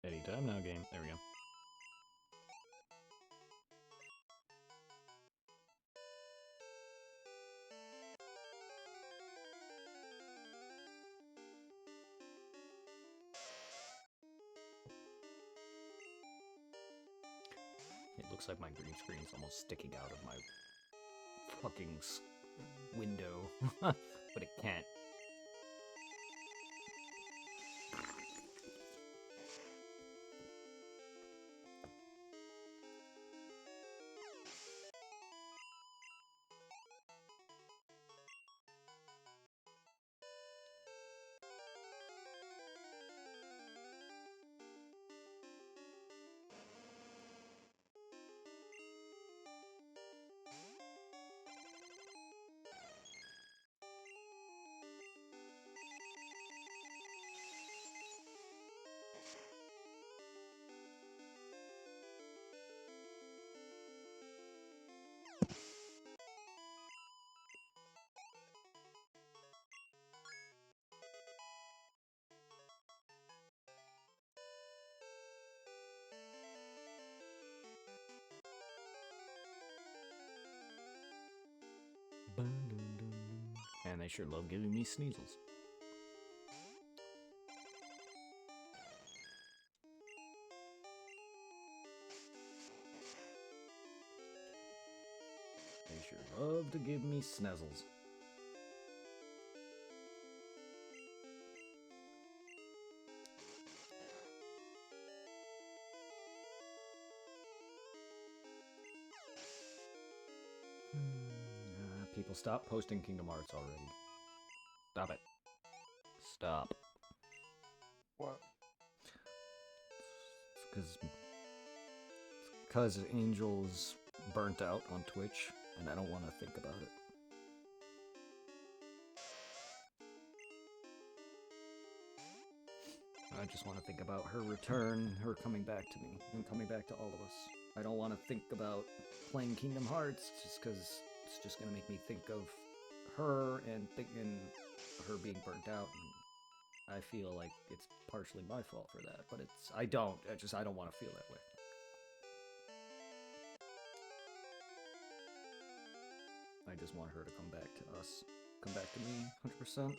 A: Anytime now, game. There we go. It looks like my green screen is almost sticking out of my fucking window, but it can't. And they sure love giving me sneezels. They sure love to give me snezzles. people, stop posting Kingdom Hearts already. Stop it. Stop.
B: What?
A: Because Angel's burnt out on Twitch, and I don't want to think about it. I just want to think about her return, her coming back to me, and coming back to all of us. I don't want to think about playing Kingdom Hearts just because it's just going to make me think of her and her being burnt out. And I feel like it's partially my fault for that, but I don't want to feel that way. I just want her to come back to us, come back to me, 100%.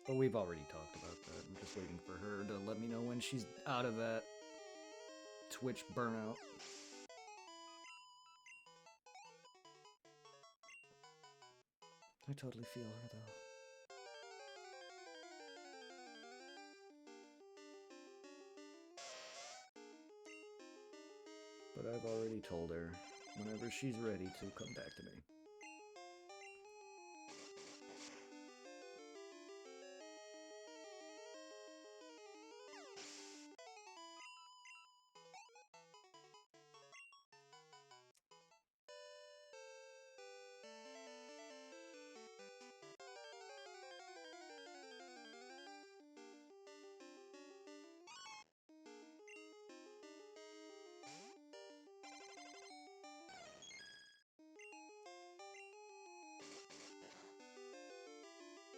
A: But we've already talked about that. I'm just waiting for her to let me know when she's out of that Twitch burnout. I totally feel her, though. But I've already told her, whenever she's ready to come back to me.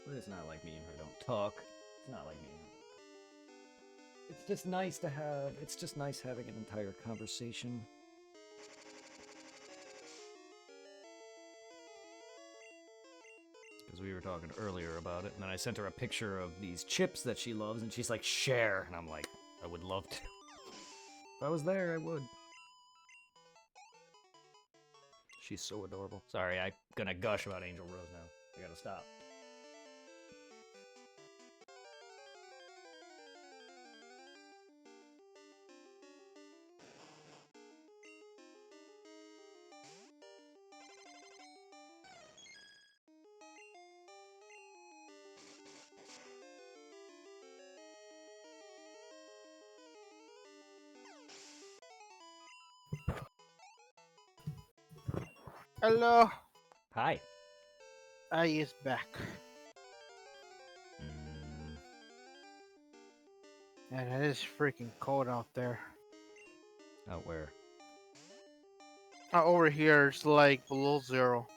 A: But it's not like me and her don't talk. It's not like me and her. It's just nice to have. It's just nice having an entire conversation. Because we were talking earlier about it, and then I sent her a picture of these chips that she loves, and she's like, share. And I'm like, I would love to. If I was there, I would. She's so adorable. Sorry, I'm gonna gush about Angel Rose now. I gotta stop.
C: Hello.
A: Hi.
C: I is back. And it is freaking cold out there.
A: Out where?
C: Over here, it's like below 0.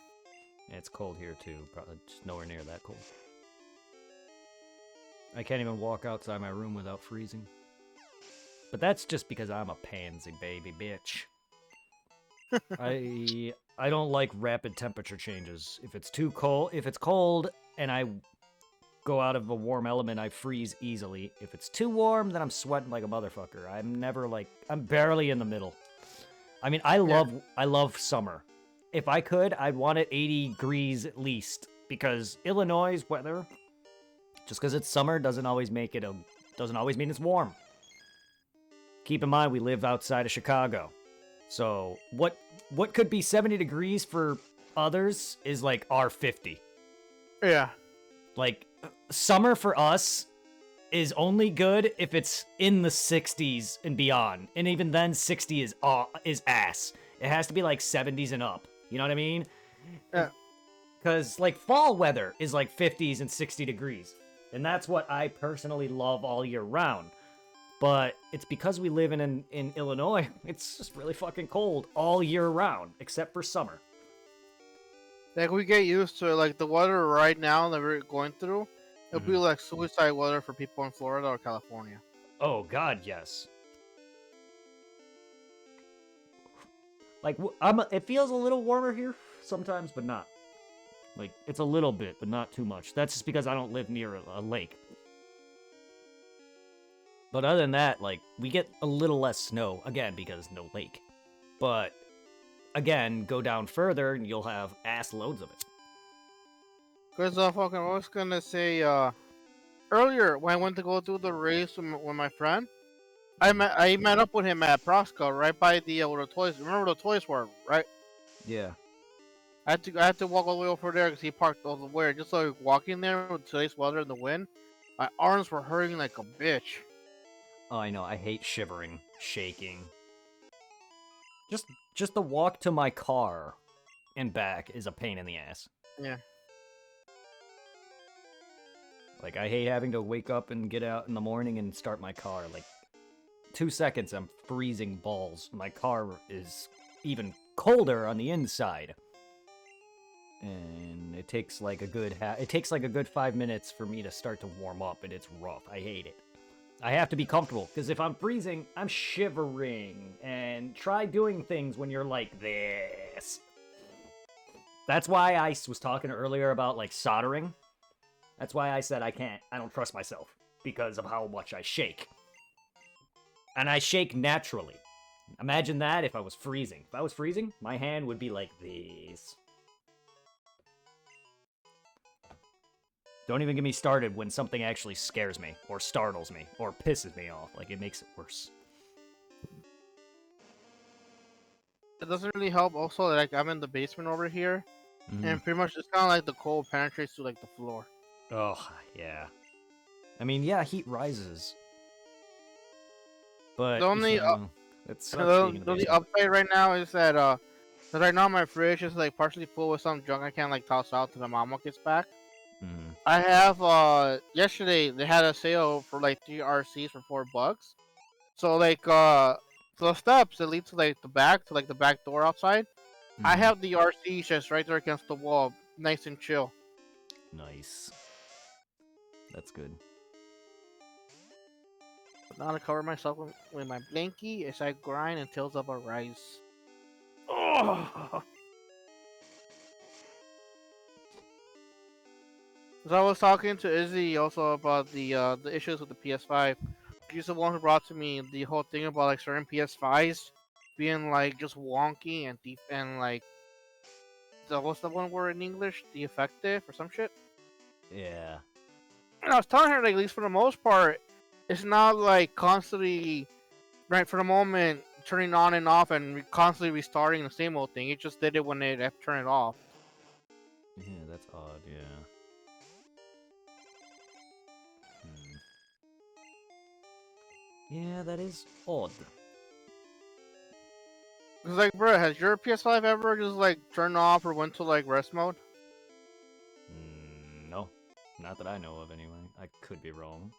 A: Yeah, it's cold here too. Probably just nowhere near that cold. I can't even walk outside my room without freezing. But that's just because I'm a pansy baby bitch. I don't like rapid temperature changes. If it's too cold, if it's cold and I go out of a warm element, I freeze easily. If it's too warm, then I'm sweating like a motherfucker. I'm barely in the middle. I mean, I love summer. If I could, I'd want it 80 degrees at least, because Illinois' weather, just because it's summer doesn't always mean it's warm. Keep in mind, we live outside of Chicago. So what could be 70 degrees for others is like our 50.
C: Yeah.
A: Like, summer for us is only good if it's in the 60s and beyond. And even then, 60 is ass. It has to be like 70s and up. You know what I mean?
C: Yeah.
A: Because, like, fall weather is like 50s and 60 degrees. And that's what I personally love all year round. But it's because we live in Illinois, it's just really fucking cold all year round, except for summer.
C: Like, we get used to it. Like, the weather right now that we're going through, it'll be like suicide weather for people in Florida or California.
A: Oh, God, yes. Like, it feels a little warmer here sometimes, but not. Like, it's a little bit, but not too much. That's just because I don't live near a lake. But other than that, like, we get a little less snow, again, because no lake. But, again, go down further, and you'll have ass loads of it.
C: Because I was gonna say, earlier, when I went to go do the race with my friend, I met up with him at Prosco, right by the where the toys. Remember the toys were, right?
A: Yeah.
C: I had to walk all the way over there because he parked all the way. Just like walking there with today's weather and the wind, my arms were hurting like a bitch.
A: Oh, I know. I hate shivering, shaking. Just the walk to my car and back is a pain in the ass.
C: Yeah.
A: Like, I hate having to wake up and get out in the morning and start my car. Like, 2 seconds, I'm freezing balls. My car is even colder on the inside. And it takes like a good 5 minutes for me to start to warm up, and it's rough. I hate it. I have to be comfortable, because if I'm freezing, I'm shivering. And try doing things when you're like this. That's why I was talking earlier about, like, soldering. That's why I said I don't trust myself, because of how much I shake. And I shake naturally. Imagine that if I was freezing. If I was freezing, my hand would be like this. Don't even get me started when something actually scares me, or startles me, or pisses me off. Like, it makes it worse.
C: It doesn't really help. Also, like I'm in the basement over here,
A: Mm.
C: and pretty much it's kind of like the cold penetrates to like the floor.
A: Oh, yeah. I mean, yeah, heat rises. But,
C: The only
A: it sucks
C: the
A: being in the
C: only
A: basement.
C: upside right now is that right now my fridge is like partially full with some junk I can't like toss out till the mama gets back.
A: Mm.
C: I have yesterday they had a sale for like 3 RCs for $4. So like the steps that lead to like the back door outside. I
A: Mhm.
C: have the RCs just right there against the wall, nice and chill.
A: Nice. That's good.
C: But now to cover myself with my blankie as I grind until the arise. Oh. So I was talking to Izzy also about the issues with the PS5. She's the one who brought to me the whole thing about like certain PS5s being like just wonky and deep and like what's the one word in English? Defective or some shit.
A: Yeah.
C: And I was telling her like at least for the most part, it's not like constantly right for the moment turning on and off and constantly restarting the same old thing. It just did it when it had to turn it off.
A: Yeah, that's odd, yeah. Yeah, that is odd.
C: It's like, bro, has your PS5 ever just like turned off or went to like rest mode?
A: No. Not that I know of, anyway. I could be wrong.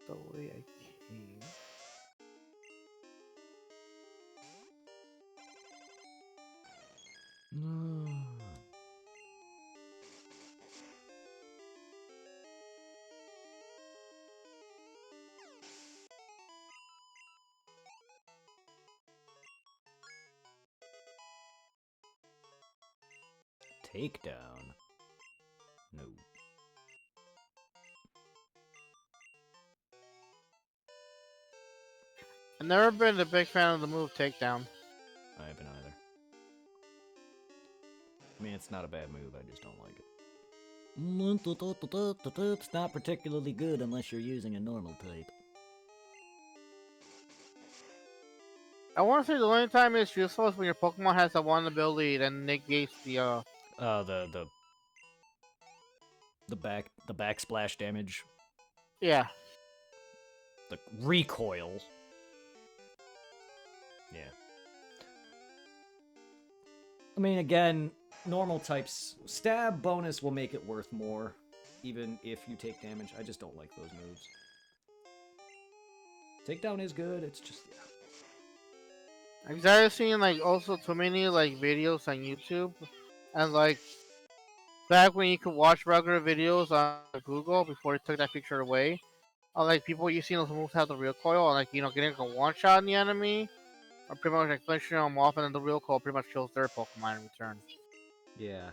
C: The way I came.
A: No. Takedown. No.
C: I've never been a big fan of the move takedown.
A: I haven't either. I mean, it's not a bad move, I just don't like it. It's not particularly good unless you're using a normal type.
C: I want to say the only time it's useful is when your Pokemon has that one ability that negates the
A: The backsplash damage,
C: yeah.
A: the recoil. Yeah. I mean, again, normal types stab bonus will make it worth more, even if you take damage. I just don't like those moves. Takedown is good. It's just
C: I've started seeing like also too many like videos on YouTube, and like back when you could watch regular videos on Google before they took that feature away. Like people you see those moves have the recoil, and like getting like a one shot in the enemy, or pretty much like finishing them off, and then the recoil pretty much kills their Pokemon in return.
A: yeah.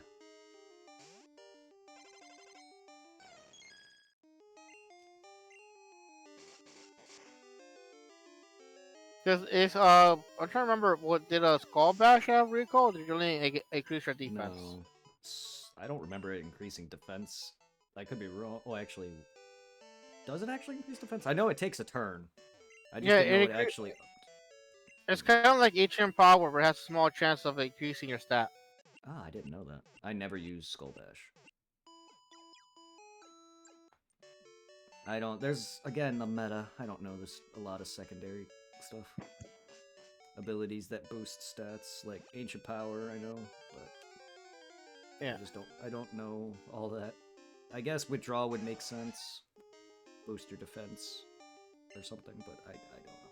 C: Because it's I'm trying to remember what did a skull bash have recall? Did you only increase your defense?
A: No, I don't remember it increasing defense. I could be wrong. Oh, actually, does it actually increase defense? I know it takes a turn. I just
C: Yeah,
A: didn't know it
C: it,
A: actually.
C: it's kind of like HM power, where it has a small chance of increasing your stat.
A: Ah, I didn't know that. I never used Skull Bash. I don't. There's again the meta. I don't know. There's a lot of secondary stuff. Abilities that boost stats, like Ancient Power. I know, but
C: Yeah.
A: I just don't. I don't know all that. I guess Withdraw would make sense. Boost your defense or something, but I don't know.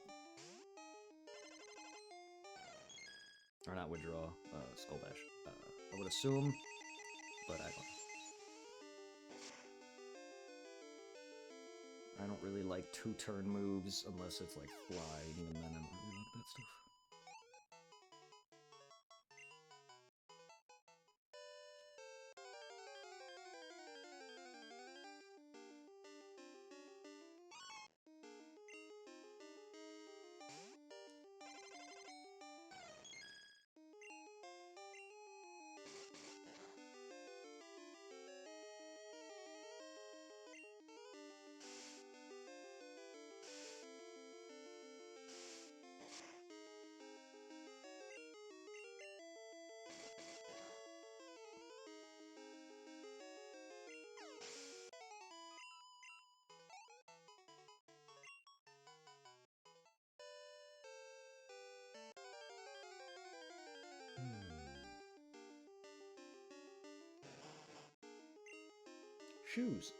A: Or not Withdraw. Skull Bash. I would assume, but I don't know. I don't really like 2-turn moves unless it's like flying, and then I don't really like that stuff. Shoes.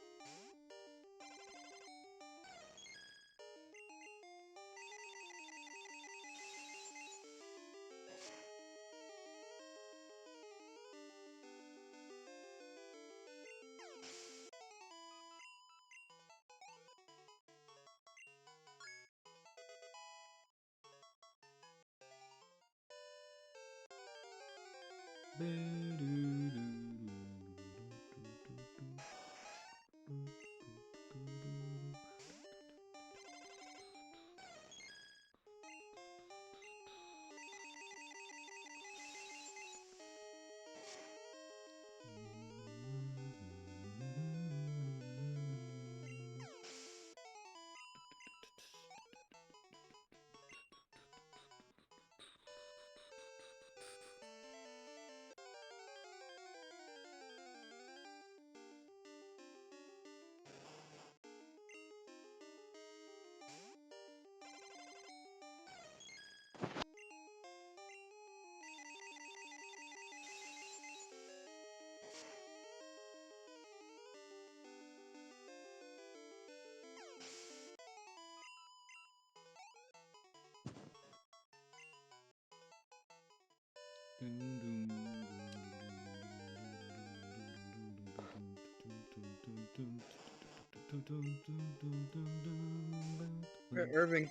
B: Irving,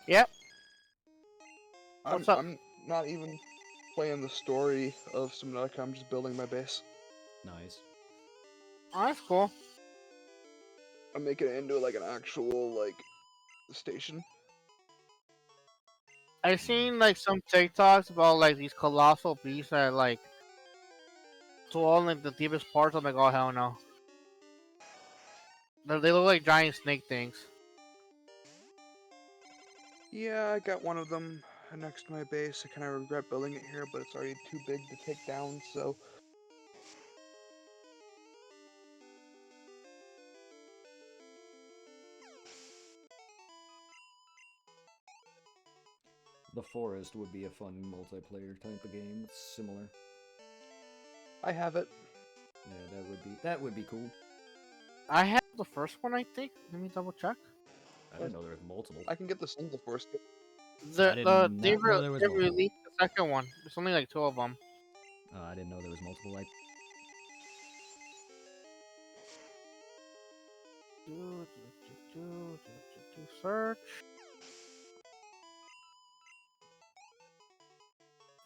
C: Yep.
B: I'm
C: What's up?
B: I'm not even playing the story of Subnautica. I'm just building my base.
A: Nice.
C: Oh, that's cool.
B: I'm making it into like an actual like station.
C: I've seen like some TikToks about like these colossal beasts that like swollen like the deepest parts. I'm like, oh hell no. They look like giant snake things.
B: Yeah, I got one of them next to my base. I kind of regret building it here, but it's already too big to take down, so...
A: The Forest would be a fun multiplayer type of game. It's similar.
B: I have it.
A: Yeah, that would be cool.
C: I have the first one, I think. Let me double check.
A: I didn't know there was multiple.
B: I can get the single force.
A: I did not know there was
C: They
A: multiple.
C: released the second one. There's only like 2 of them.
A: I didn't know there was multiple. Like,
C: Search.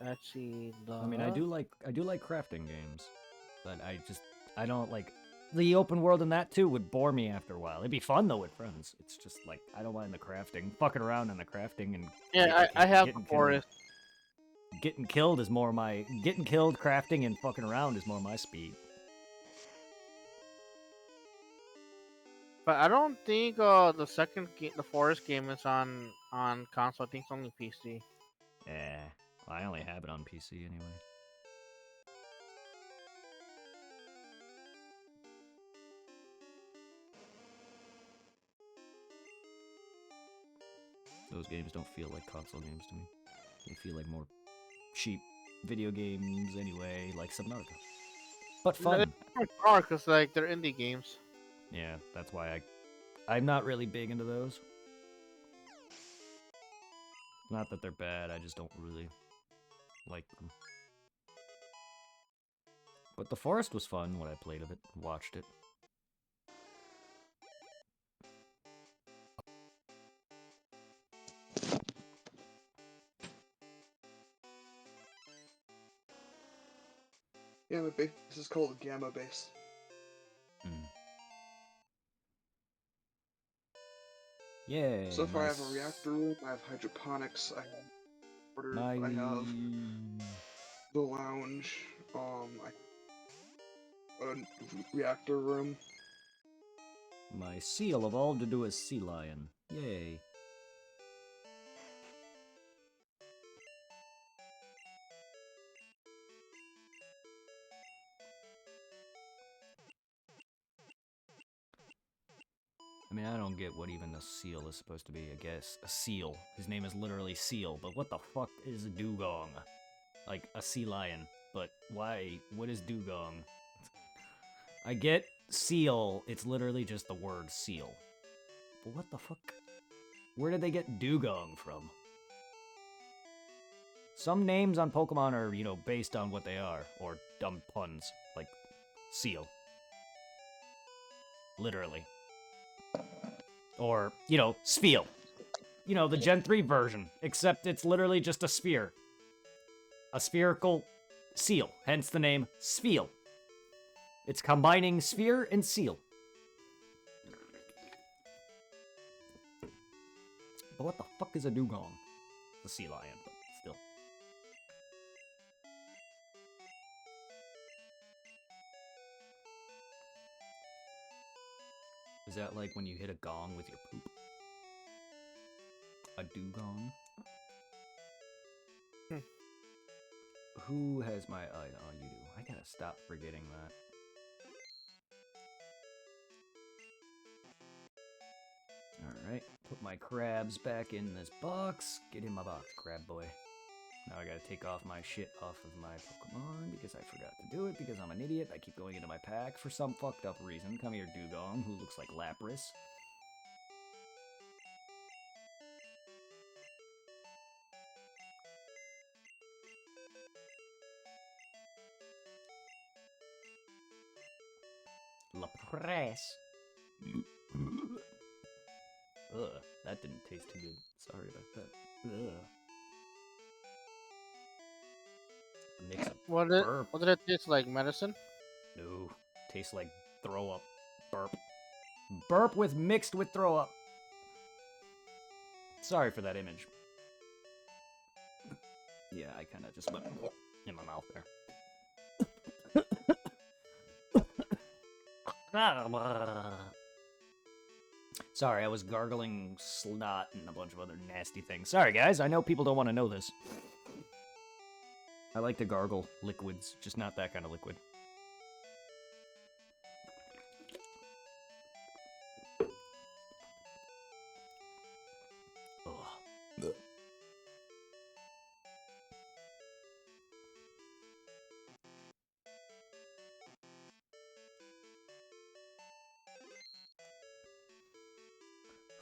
C: Let's see.
A: I mean, I do like crafting games, but I don't like the open world in that too would bore me after a while. It'd be fun though with friends. It's just like I don't mind the crafting, fucking around in the crafting, and
C: Yeah, I have the
A: getting killed.
C: forest.
A: Getting killed is more my getting killed, crafting, and fucking around is more my speed.
C: But I don't think the second game, the forest game, is on console. I think it's only PC.
A: Yeah, I only have it on PC anyway. Those games don't feel like console games to me. They feel like more cheap video games anyway, like Subnautica. But fun.
C: Because like they're indie games.
A: Yeah, that's why I'm not really big into those. Not that they're bad, I just don't really like them. But The Forest was fun when I played of it, watched it.
B: Yeah, my base is called Gamma Base.
A: Yeah.
B: So far, I have a reactor room, I have hydroponics, I have order, I have the lounge, I have a reactor room.
A: My seal evolved into a sea lion. Yay. I mean, I don't get what even a seal is supposed to be, I guess. A seal. His name is literally Seal, but what the fuck is a dugong? Like, a sea lion. But why? What is dugong? I get seal, it's literally just the word seal. But what the fuck? Where did they get dugong from? Some names on Pokemon are, you know, based on what they are, or dumb puns, like seal. Literally. Or, you know, Spheal. You know, the Gen 3 version, except it's literally just a sphere. A spherical seal, hence the name Spheal. It's combining sphere and seal. But what the fuck is a dugong? It's a sea lion, but still. Is that like when you hit a gong with your poop? A dugong? Who has my... Oh, you do. I gotta stop forgetting that. Alright, put my crabs back in this box. Get in my box, crab boy. Now I gotta take off my shit off of my Pokemon because I forgot to do it because I'm an idiot. I keep going into my pack for some fucked up reason. Come here, Dugong, who looks like Lapras. Lapras. Ugh, that didn't taste too good. Sorry about that. Ugh. Mix of burp.
C: What did it taste like? Medicine?
A: No, tastes like throw up. Burp. Burp with mixed with throw up. Sorry for that image. Yeah, I kind of just went in my mouth there. Sorry, I was gargling snot and a bunch of other nasty things. Sorry, guys, I know people don't want to know this. I like to gargle liquids, just not that kind of liquid. Ugh.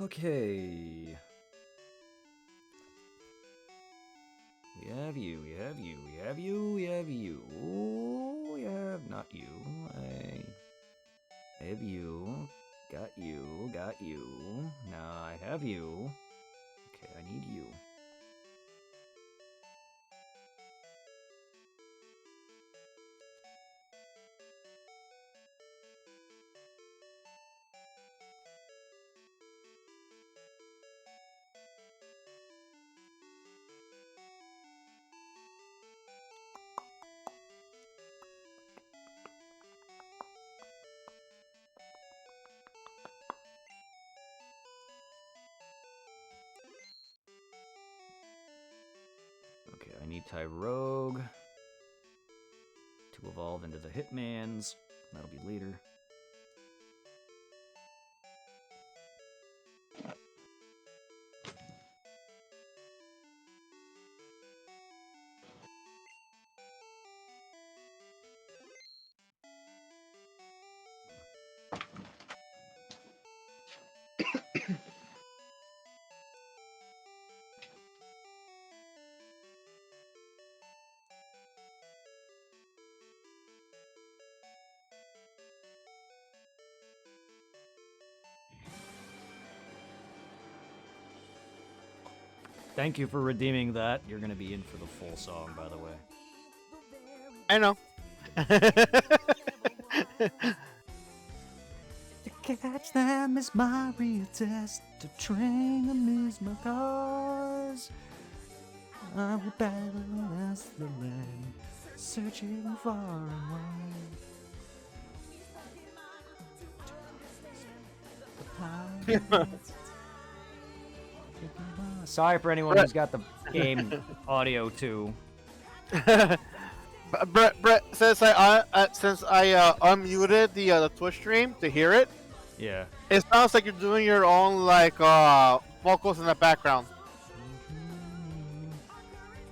A: Okay. We have you, we have you, we have you, we have you. Ooh, we have not you. I have you. Got you, got you. Now I have you. Okay, I need you. I need Tyrogue to evolve into the Hitmans. That'll be later. Thank you for redeeming that. You're gonna be in for the full song, by the way.
C: I know.
A: To catch them is my real test. To train them is my cause. I will battle as the land, searching far and wide. Sorry for anyone who's got the game audio too.
C: Brett, since I unmuted the Twitch stream to hear it,
A: Yeah.
C: it sounds like you're doing your own like vocals in the background.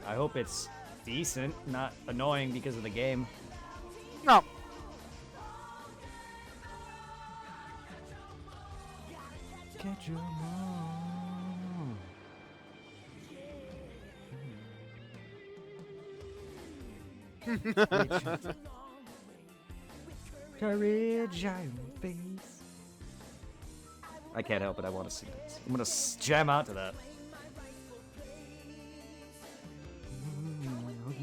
A: I hope it's decent, not annoying because of the game.
C: No.
A: Catch 'em all. Courage on your face. I can't help it. I want to sing it. I'm gonna jam out to that.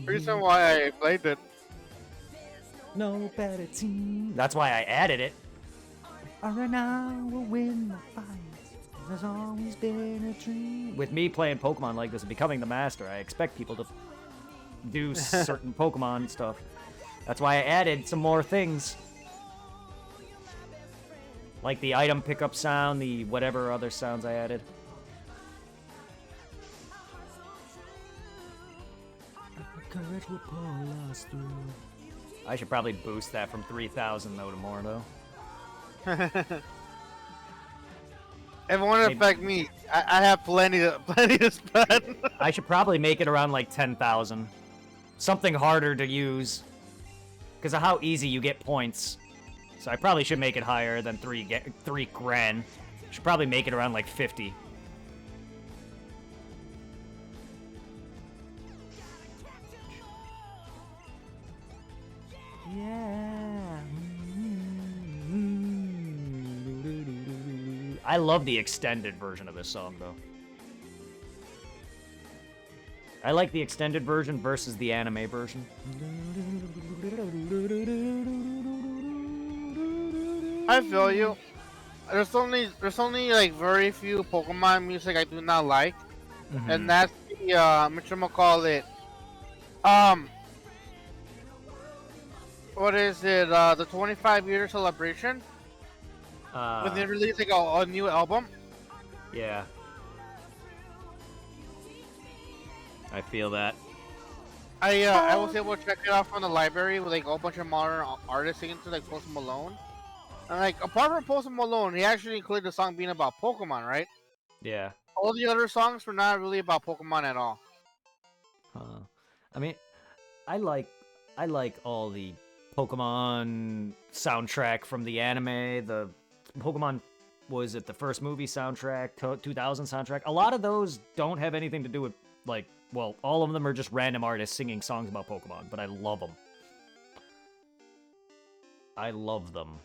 C: Reason why I played it.
A: No better team. That's why I added it. I will win the fight. There's always been a dream. With me playing Pokemon like this and becoming the master, I expect people to do certain Pokemon stuff. That's why I added some more things. Like the item pickup sound, the whatever other sounds I added. I should probably boost that from 3,000 though to more though.
C: It won't affect me. I have plenty to spend.
A: I should probably make it around like 10,000. Something harder to use. Because of how easy you get points. So I probably should make it higher than 3 grand. Should probably make it around like 50. Yeah. I love the extended version of this song, though. I like the extended version versus the anime version.
C: I feel you. There's only like very few Pokemon music I do not like, and that's the whatchamacallit, what is it? The 25-year celebration when they release like a new album.
A: Yeah. I feel that.
C: I was able to check it out from the library with like a whole bunch of modern artists singing to like Post Malone. And like apart from Post Malone, he actually included the song being about Pokemon, right?
A: Yeah.
C: All the other songs were not really about Pokemon at all.
A: I mean, I like all the Pokemon soundtrack from the anime. The Pokemon, was it the first movie soundtrack, 2000 soundtrack? A lot of those don't have anything to do with, like, well, all of them are just random artists singing songs about Pokemon, but I love them. I love them.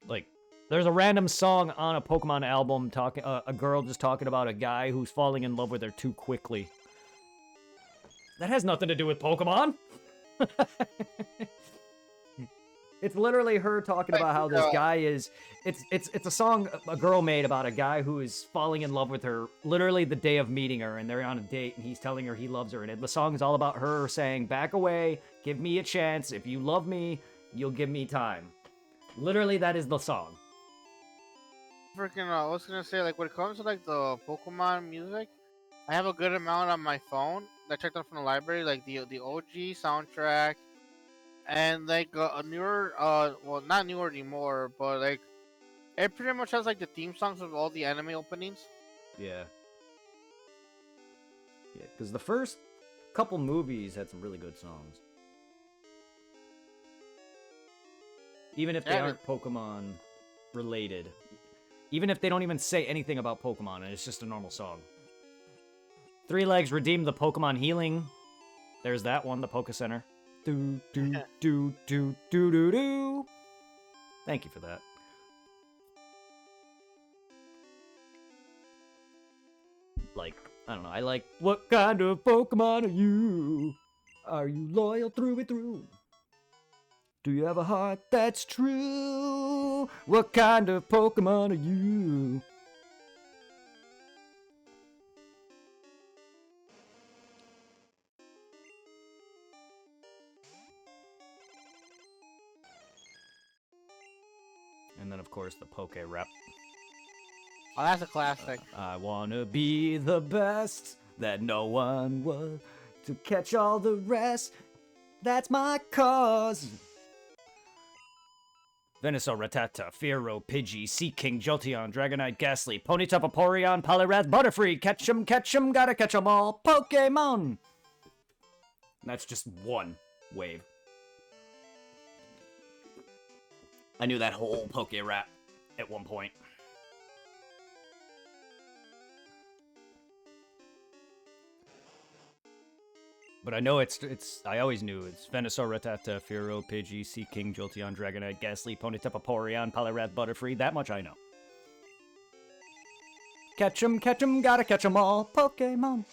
A: Like, there's a random song on a Pokemon album talking, a girl just talking about a guy who's falling in love with her too quickly. That has nothing to do with Pokemon. It's literally her talking about how this guy is. It's a song a girl made about a guy who is falling in love with her literally the day of meeting her, and they're on a date, and he's telling her he loves her, and the song is all about her saying, "Back away, give me a chance. If you love me, you'll give me time." Literally, that is the song.
C: Freaking, I was gonna say, like, when it comes to like the Pokemon music, I have a good amount on my phone that I checked out from the library, like the OG soundtrack, and like a newer, well, not newer anymore, but like it pretty much has like the theme songs of all the anime openings.
A: Yeah. Yeah, because the first couple movies had some really good songs. Even if they
C: Yeah,
A: aren't Pokemon related. Even if they don't even say anything about Pokemon and it's just a normal song. Three Legs redeemed the Pokemon healing. There's that one, the Poke Center. Do do do do do do do. Thank you for that. Like, I don't know, I like, what kind of Pokemon are you? Are you loyal through and through? Do you have a heart that's true? What kind of Pokemon are you? And then, of course, the Poke Rap.
C: oh, that's a classic.
A: I wanna be the best that no one was to catch all the rest. That's my cause. Venusaur, Rattata, Fearow, Pidgey, Seaking, Jolteon, Dragonite, Ghastly, Ponyta, Vaporeon, Poliwrath, Butterfree, catch 'em, gotta catch 'em all, Pokemon! That's just one wave. I knew that whole Poke Rap at one point. But I know I always knew it's Venusaur, Rattata, Fearow, Pidgey, Seaking, Jolteon, Dragonite, Ghastly, Ponyta, Vaporeon, Poliwrath, Butterfree, that much I know. Catch 'em, gotta catch 'em all, Pokemon!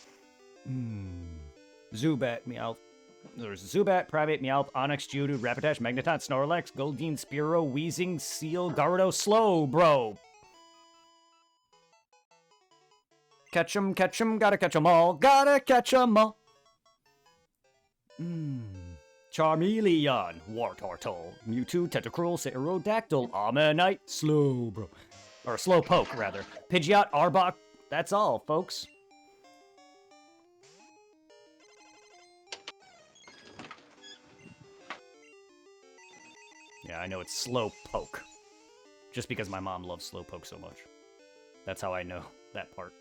A: Zubat, Meowth. There's Zubat, Primeape, Meowth, Onix, Geodude, Rapidash, Magneton, Snorlax, Goldeen, Spearow, Weezing, Seal, Gyarados, Slowbro! Catch 'em, gotta catch 'em all, gotta catch 'em all! Charmeleon, Wartortle, Mewtwo, Tentacruel, Aerodactyl, Ammonite, Slowbro. Or Slowpoke, rather. Pidgeot, Arbok, that's all, folks. Yeah, I know it's Slowpoke. Just because my mom loves Slowpoke so much. That's how I know that part.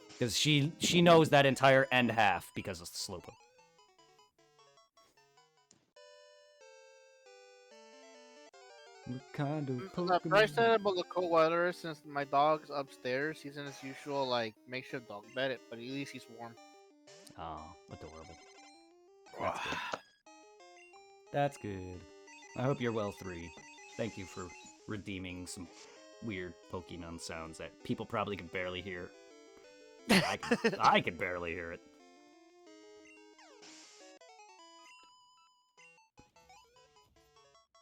A: Because she knows that entire end half because of Slowpoke. What kind of Pokemon?
C: Bryce said about the cold weather since my dog's upstairs. He's in his usual like makeshift dog bed, but at least he's warm.
A: Oh, adorable. That's good. That's good. I hope you're well, 3. Thank you for redeeming some weird Pokemon sounds that people probably can barely hear. I can barely hear it.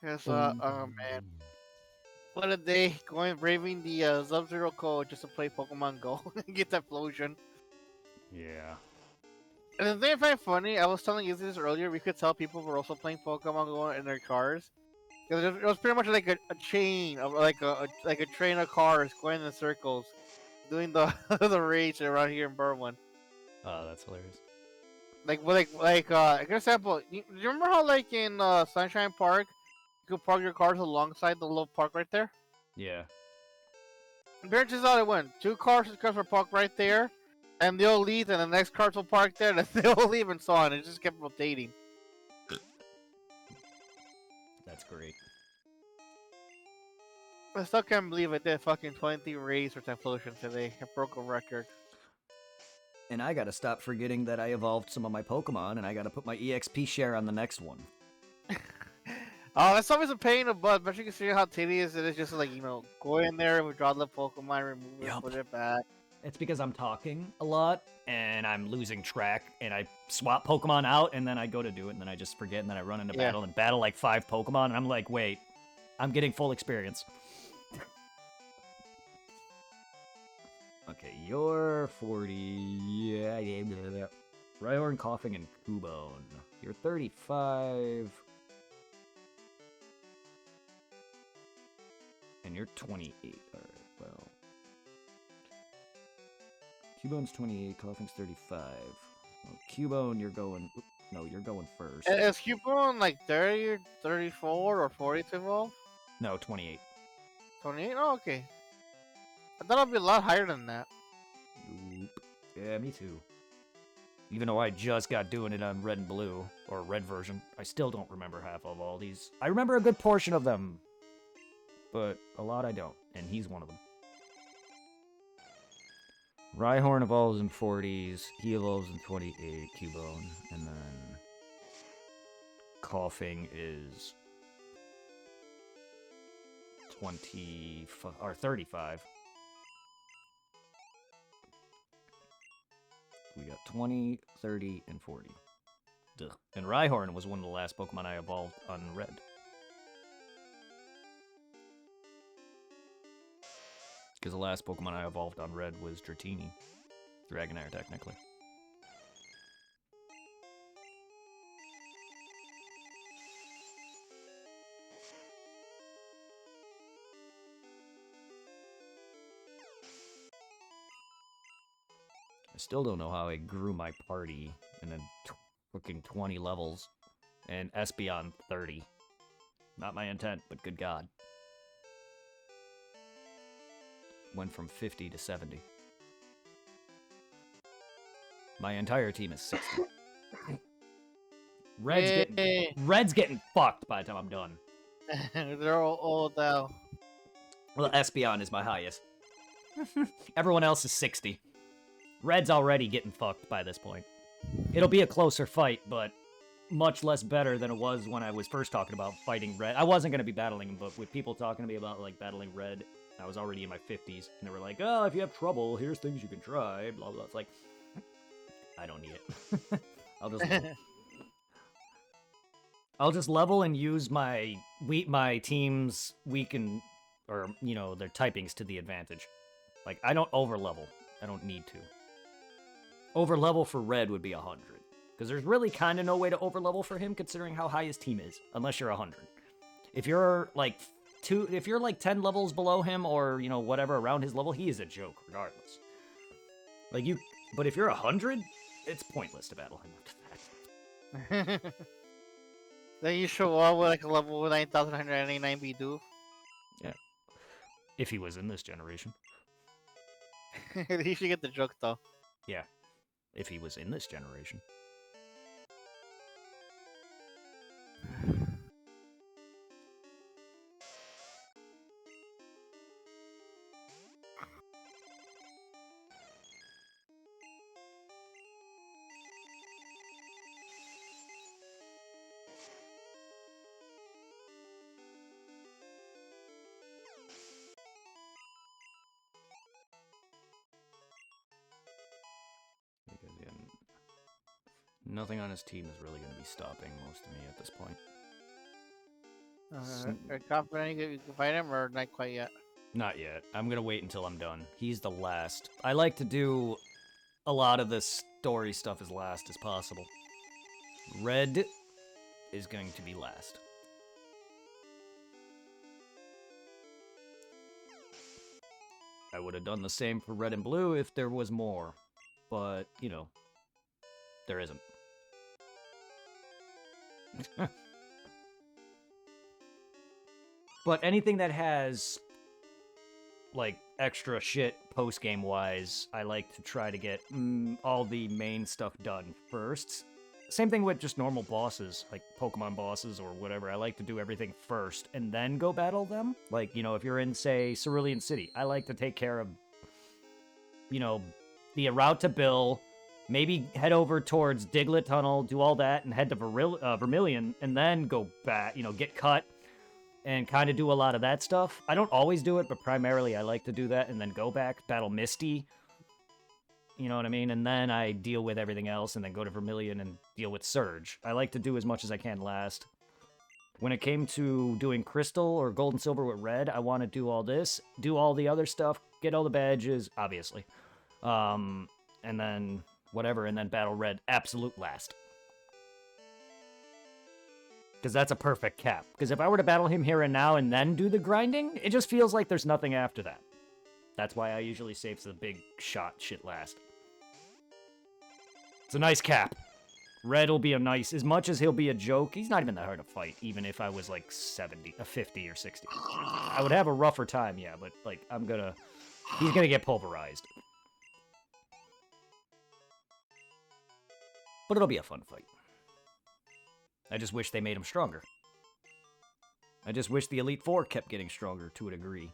C: Yes, oh man. What a day going braving the Sub-Zero code just to play Pokemon Go and get that Explosion.
A: Yeah.
C: And the thing I find funny, I was telling you this earlier, we could tell people were also playing Pokemon Go in their cars. It was pretty much like a chain of like a train of cars going in circles, doing the the race around here in Berwyn.
A: Oh, that's hilarious.
C: Like, an example. Do you remember how like in Sunshine Park, you could park your cars alongside the little park right there?
A: Yeah.
C: Apparently, how it went. 2 cars were parked right there, and they'll leave, and the next cars will park there, and they'll leave, and so on. It just kept rotating.
A: That's great.
C: I still can't believe I did fucking 20 race with Explosion today. I broke a record.
A: And I gotta stop forgetting that I evolved some of my Pokemon, and I gotta put my EXP share on the next one.
C: Oh, that's always a pain in the butt, but you can see how tedious it is just like, go in there, withdraw the Pokemon, remove it, put it back.
A: It's because I'm talking a lot, and I'm losing track, and I swap Pokemon out, and then I go to do it, and then I just forget, and then I run into battle, and battle like 5 Pokemon, and I'm like, wait, I'm getting full experience. Okay, you're 40, yeah, Rhyhorn, Coughing, and Cubone. You're 35. And you're 28. Alright, well. Cubone's 28, Coughing's 35. Well, Cubone, you're going... No, you're going first.
C: Is Cubone like 30 or 34 or 40 to evolve?
A: No, 28.
C: 28? Oh, okay. I thought it'd be a lot higher than that.
A: Nope. Yeah, me too. Even though I just got doing it on red and blue, or red version, I still don't remember half of all these. I remember a good portion of them, but a lot I don't, and he's one of them. Rhyhorn evolves in 40s, he evolves in 28, Cubone, and then Coughing is 35. We got 20, 30, and 40. Duh. And Rhyhorn was one of the last Pokemon I evolved on Red. Because the last Pokemon I evolved on Red was Dratini. Dragonair, technically. I still don't know how I grew my party and then fucking 20 levels and Espeon 30. Not my intent, but good God. Went from 50 to 70. My entire team is 60. Red's getting fucked by the time I'm done.
C: They're all old now.
A: Well, Espeon is my highest. Everyone else is 60. Red's already getting fucked by this point. It'll be a closer fight, but much less better than it was when I was first talking about fighting Red. I wasn't going to be battling him, but with people talking to me about like battling Red, I was already in my 50s, and they were like, oh, if you have trouble, here's things you can try, blah, blah. It's like, I don't need it. I'll just level and use my team's weaken, or, you know, their typings to the advantage. Like, I don't over-level. I don't need to. Over-level for Red would be 100. Because there's really kind of no way to over-level for him, considering how high his team is, unless you're 100. If you're, like, 10 levels below him, or, you know, whatever, around his level, he is a joke, regardless. Like, but if you're 100, it's pointless to battle him after that.
C: Then you show up with, like, a level 9,199 Bidoof.
A: Yeah. If he was in this generation.
C: He should get the joke, though.
A: Yeah. If he was in this generation. Nothing on his team is really going to be stopping most of me at this point.
C: Are you confident you can fight him, or not quite yet?
A: Not yet. I'm going to wait until I'm done. He's the last. I like to do a lot of the story stuff as last as possible. Red is going to be last. I would have done the same for Red and Blue if there was more. But, you know, there isn't. But anything that has, like, extra shit post-game wise, I like to try to get all the main stuff done first. Same thing with just normal bosses, like Pokemon bosses or whatever. I like to do everything first and then go battle them. Like, you know, if you're in, say, Cerulean City, I like to take care of, you know, the route to Bill, maybe head over towards Diglett Tunnel, do all that, and head to Vermilion, and then go back, you know, get cut, and kind of do a lot of that stuff. I don't always do it, but primarily I like to do that, and then go back, battle Misty, you know what I mean? And then I deal with everything else, and then go to Vermilion and deal with Surge. I like to do as much as I can last. When it came to doing Crystal or Gold and Silver with Red, I want to do all this, do all the other stuff, get all the badges, obviously. And then whatever, and then battle Red absolute last. Because that's a perfect cap. Because if I were to battle him here and now and then do the grinding, it just feels like there's nothing after that. That's why I usually save the big shot shit last. It's a nice cap. Red will be a nice, as much as he'll be a joke, he's not even that hard to fight, even if I was like 50 or 60. I would have a rougher time, yeah, but like, he's gonna get pulverized. But it'll be a fun fight. I just wish they made him stronger. I just wish the Elite Four kept getting stronger to a degree.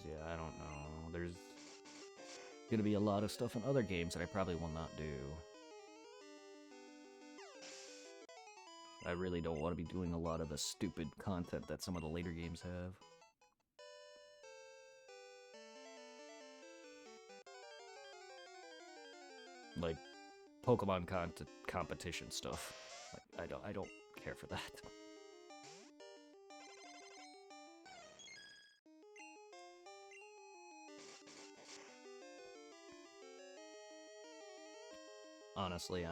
A: Yeah, I don't know. There's gonna be a lot of stuff in other games that I probably will not do. I really don't want to be doing a lot of the stupid content that some of the later games have. Like Pokemon competition stuff. Like, I don't care for that. Honestly,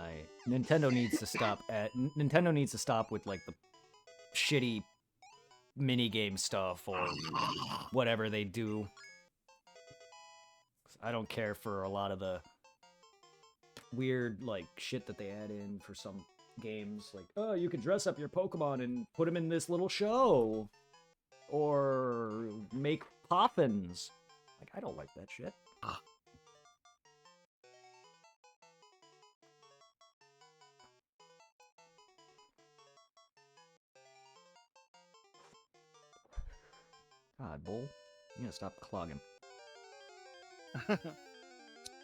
A: Nintendo needs to stop with like the shitty minigame stuff or whatever they do. I don't care for a lot of the weird like shit that they add in for some games, like, oh, you can dress up your Pokemon and put them in this little show or make poffins. Like, I don't like that shit. God, Bull, you gotta stop clogging.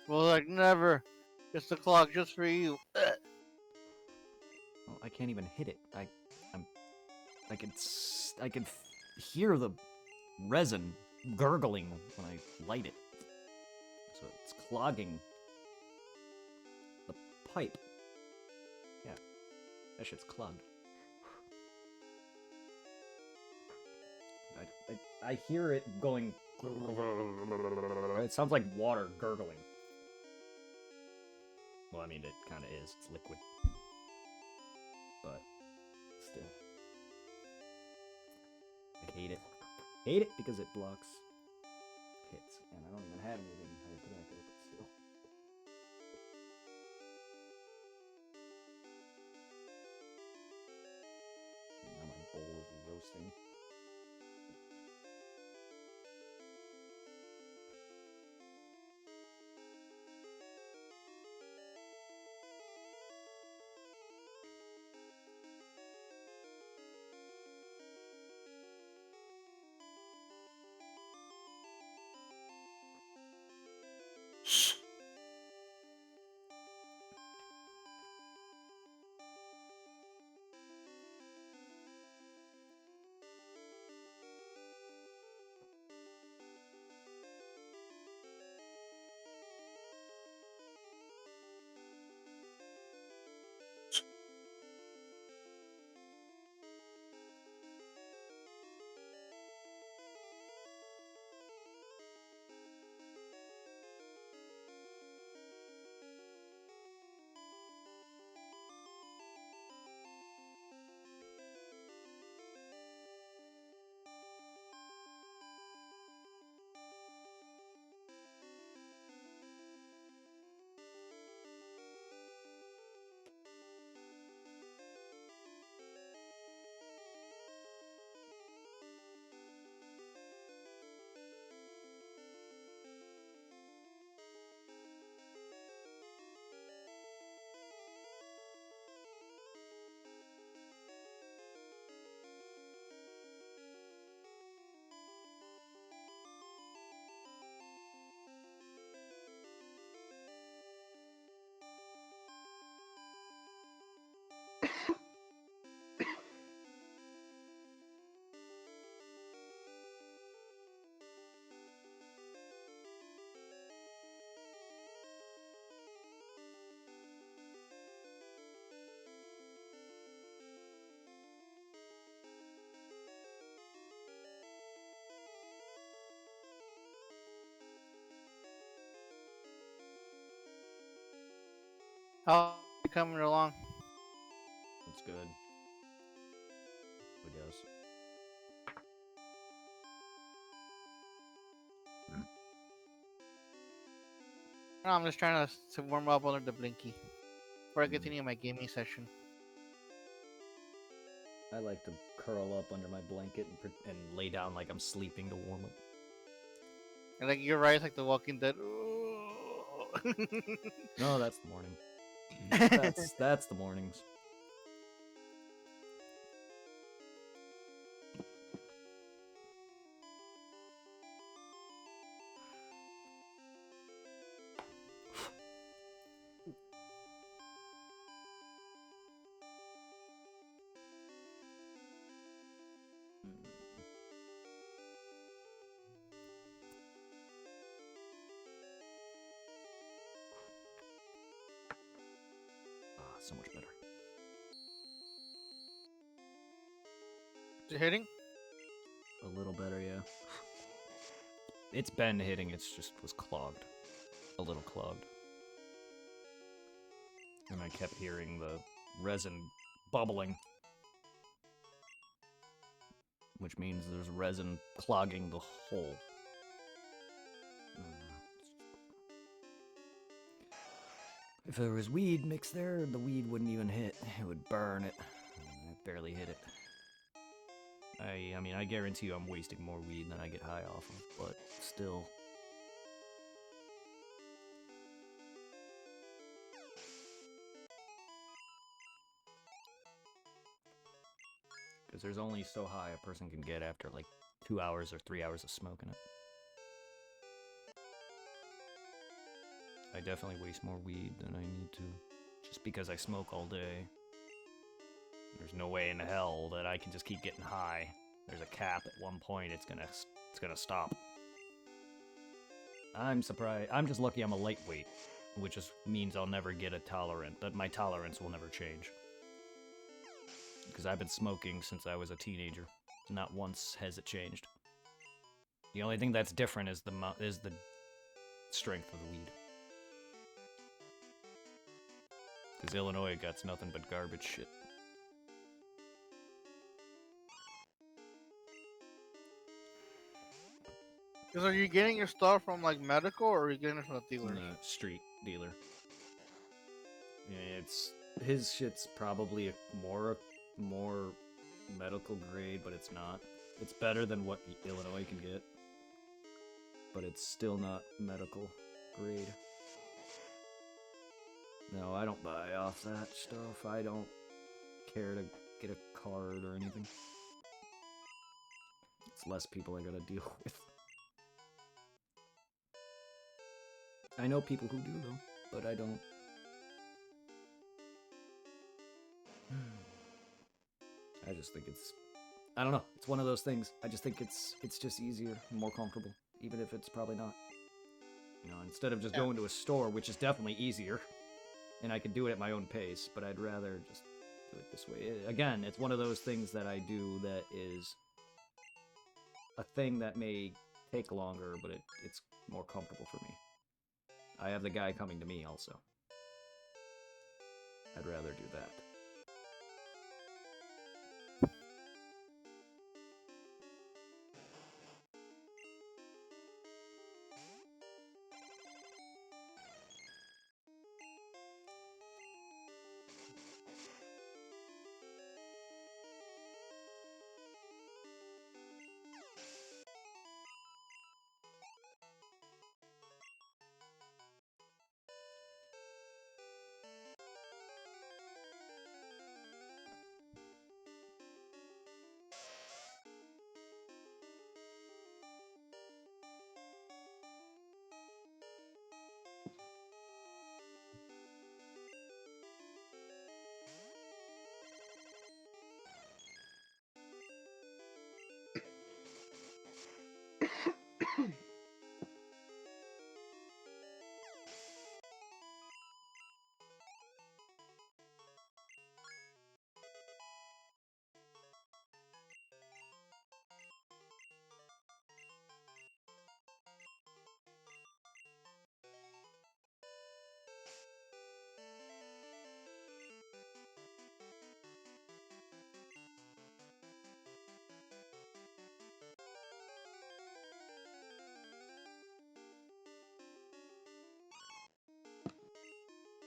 C: Well, like never. It's the clock just for you.
A: Well, I can't even hit it. I can hear the resin gurgling when I light it. So it's clogging the pipe. Yeah, that shit's clogged. I hear it going. It sounds like water gurgling. Well, I mean, it kind of is. It's liquid. But still. I hate it. Hate it because it blocks hits. And I don't even have anything higher tobacco, but still. Now my bowl is roasting.
C: How you coming along?
A: That's good. I guess.
C: No, I'm just trying to warm up under the Blinky before I
A: Mm.
C: continue my gaming session.
A: I like to curl up under my blanket and lay down like I'm sleeping to warm up.
C: And like you're right, it's like The Walking Dead.
A: No, that's the morning. That's the mornings. Ah, so much better.
C: Is it hitting?
A: A little better, yeah. It's been hitting, it's just was clogged. A little clogged. And I kept hearing the resin bubbling. Which means there's resin clogging the hole. If there was weed mixed there, the weed wouldn't even hit. It would burn it. I barely hit it. I mean, I guarantee you I'm wasting more weed than I get high off of, but still. Because there's only so high a person can get after like 2 hours or 3 hours of smoking it. I definitely waste more weed than I need to. Just because I smoke all day. There's no way in hell that I can just keep getting high. There's a cap at one point, it's gonna stop. I'm surprised. I'm just lucky I'm a lightweight, which just means I'll never get a tolerant, that my tolerance will never change. Because I've been smoking since I was a teenager. Not once has it changed. The only thing that's different is the strength of the weed. Because Illinois got nothing but garbage shit.
C: Because are you getting your stuff from like medical or are you getting it from the dealers?
A: Street dealer. Yeah, his shit's probably a more medical grade, but it's not. It's better than what Illinois can get, but it's still not medical grade. No, I don't buy off that stuff. I don't care to get a card or anything. It's less people I gotta deal with. I know people who do though, but I don't. I just think it's, I don't know, it's one of those things. I just think it's just easier, more comfortable, even if it's probably not. You know, instead of just going to a store, which is definitely easier, and I could do it at my own pace, but I'd rather just do it this way. Again, it's one of those things that I do that is a thing that may take longer, but it's more comfortable for me. I have the guy coming to me also. I'd rather do that.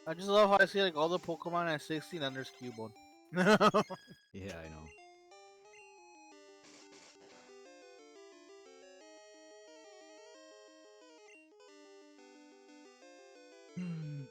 C: I just love how I see like all the Pokemon at 16 and there's Cubone.
A: Yeah, I know. Hmm.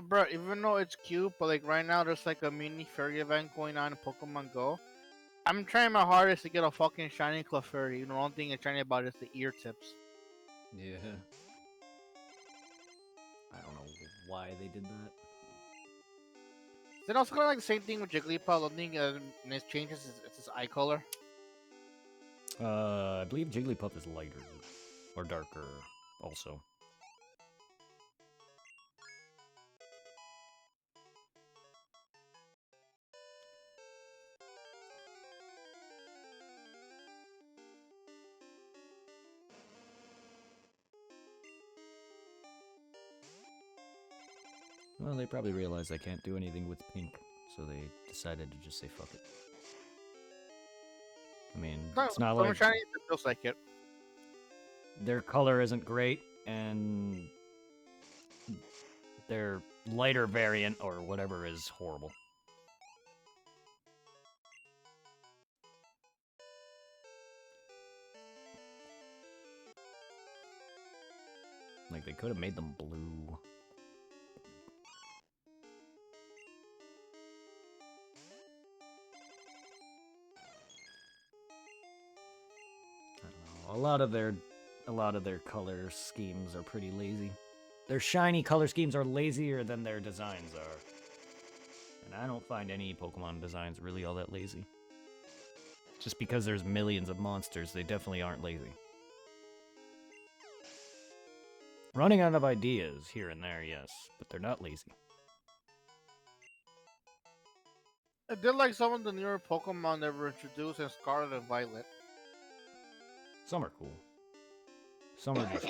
C: Bro, even though it's cute, but like right now there's like a mini fairy event going on in Pokemon Go. I'm trying my hardest to get a fucking shiny Clefairy. You know, the only thing it's shiny about is the ear tips.
A: Yeah. I don't know why they did that.
C: Then also kind of like the same thing with Jigglypuff. The only thing it changes is it's his eye color.
A: I believe Jigglypuff is lighter or darker, also. Well, they probably realized they can't do anything with pink, so they decided to just say fuck it. I mean, it's not like
C: shiny. It feels like it.
A: their color isn't great, and their lighter variant or whatever is horrible. Like, they could have made them blue. I don't know. A lot of their color schemes are pretty lazy. Their shiny color schemes are lazier than their designs are. And I don't find any Pokemon designs really all that lazy. Just because there's millions of monsters, they definitely aren't lazy. Running out of ideas here and there, yes, but they're not lazy.
C: I did like some of the newer Pokemon that were introduced in Scarlet and Violet.
A: Some are cool. Some are just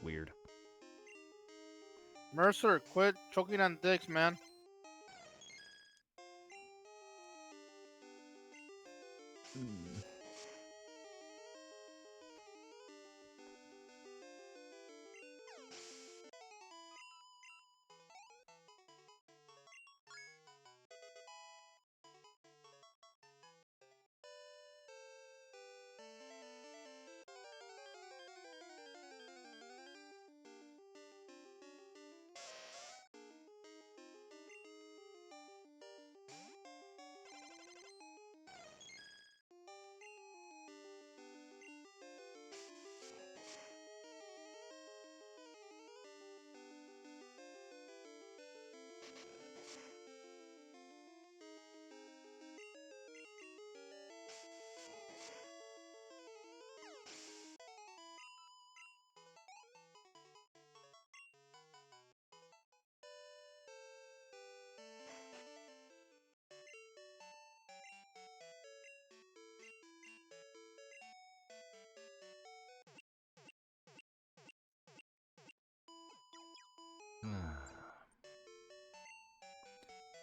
A: weird.
C: Mercer, quit choking on dicks, man.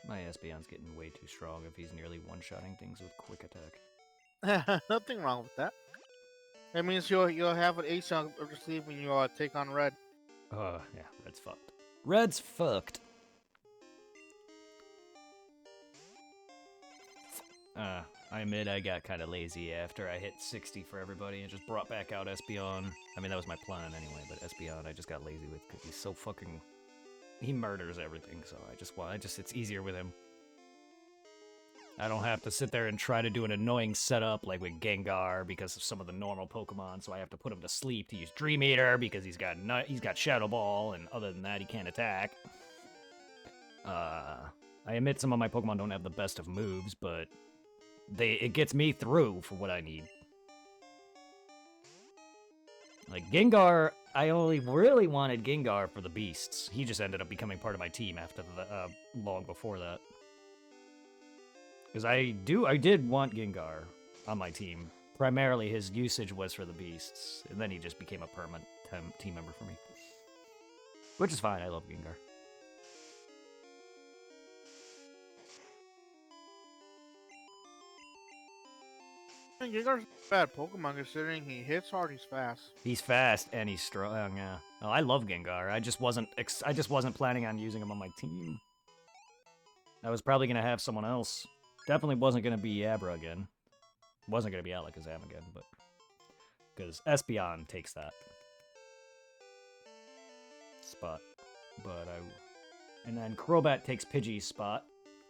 A: My Espeon's getting way too strong if he's nearly one-shotting things with quick attack.
C: Nothing wrong with that. That means you'll have an ace on your sleeve when you take on Red.
A: Yeah, Red's fucked. Red's fucked. I admit I got kind of lazy after I hit 60 for everybody and just brought back out Espeon. I mean, that was my plan anyway, but Espeon I just got lazy with because he's so fucking... He murders everything, so it's easier with him. I don't have to sit there and try to do an annoying setup like with Gengar because of some of the normal Pokemon, so I have to put him to sleep to use Dream Eater because he's got Shadow Ball, and other than that, he can't attack. I admit some of my Pokemon don't have the best of moves, but it gets me through for what I need. Like Gengar, I only really wanted Gengar for the beasts. He just ended up becoming part of my team after long before that. Because I did want Gengar on my team. Primarily, his usage was for the beasts, and then he just became a permanent team member for me. Which is fine, I love Gengar.
C: Gengar's a bad Pokemon considering he hits hard, he's fast.
A: He's fast and he's strong, yeah. Oh, I love Gengar. I just wasn't planning on using him on my team. I was probably gonna have someone else. Definitely wasn't gonna be Abra again. Wasn't gonna be Alakazam again, but because Espeon takes that spot. And then Crobat takes Pidgey's spot.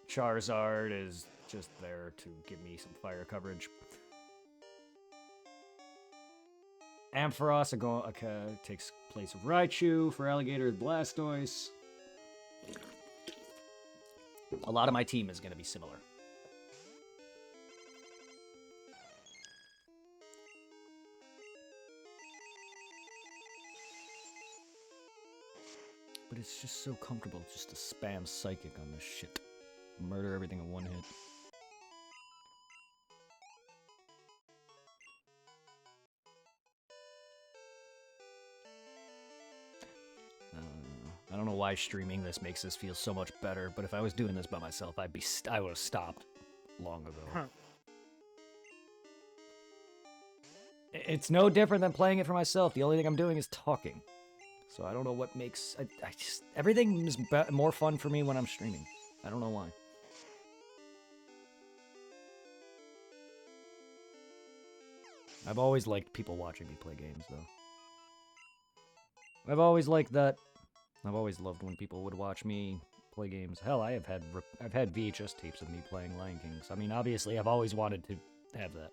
A: Charizard is just there to give me some fire coverage. Ampharos takes place of Raichu. For Alligator, Blastoise. A lot of my team is going to be similar. But it's just so comfortable just to spam Psychic on this shit. Murder everything in one hit. I don't know why streaming this makes this feel so much better, but if I was doing this by myself, I would have stopped long ago.
C: Huh.
A: It's no different than playing it for myself. The only thing I'm doing is talking. So I don't know what makes... everything is more fun for me when I'm streaming. I don't know why. I've always liked people watching me play games, though. I've always liked that. I've always loved when people would watch me play games. Hell, I've had VHS tapes of me playing Lion King. So, I mean, obviously, I've always wanted to have that.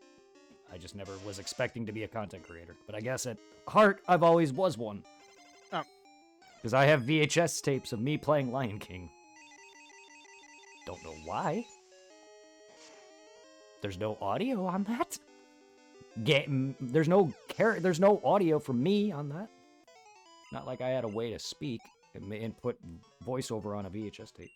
A: I just never was expecting to be a content creator. But I guess at heart, I've always was one.
C: Oh.
A: Because I have VHS tapes of me playing Lion King. Don't know why. There's no audio on that. There's no audio from me on that. Not like I had a way to speak and put voiceover on a VHS tape.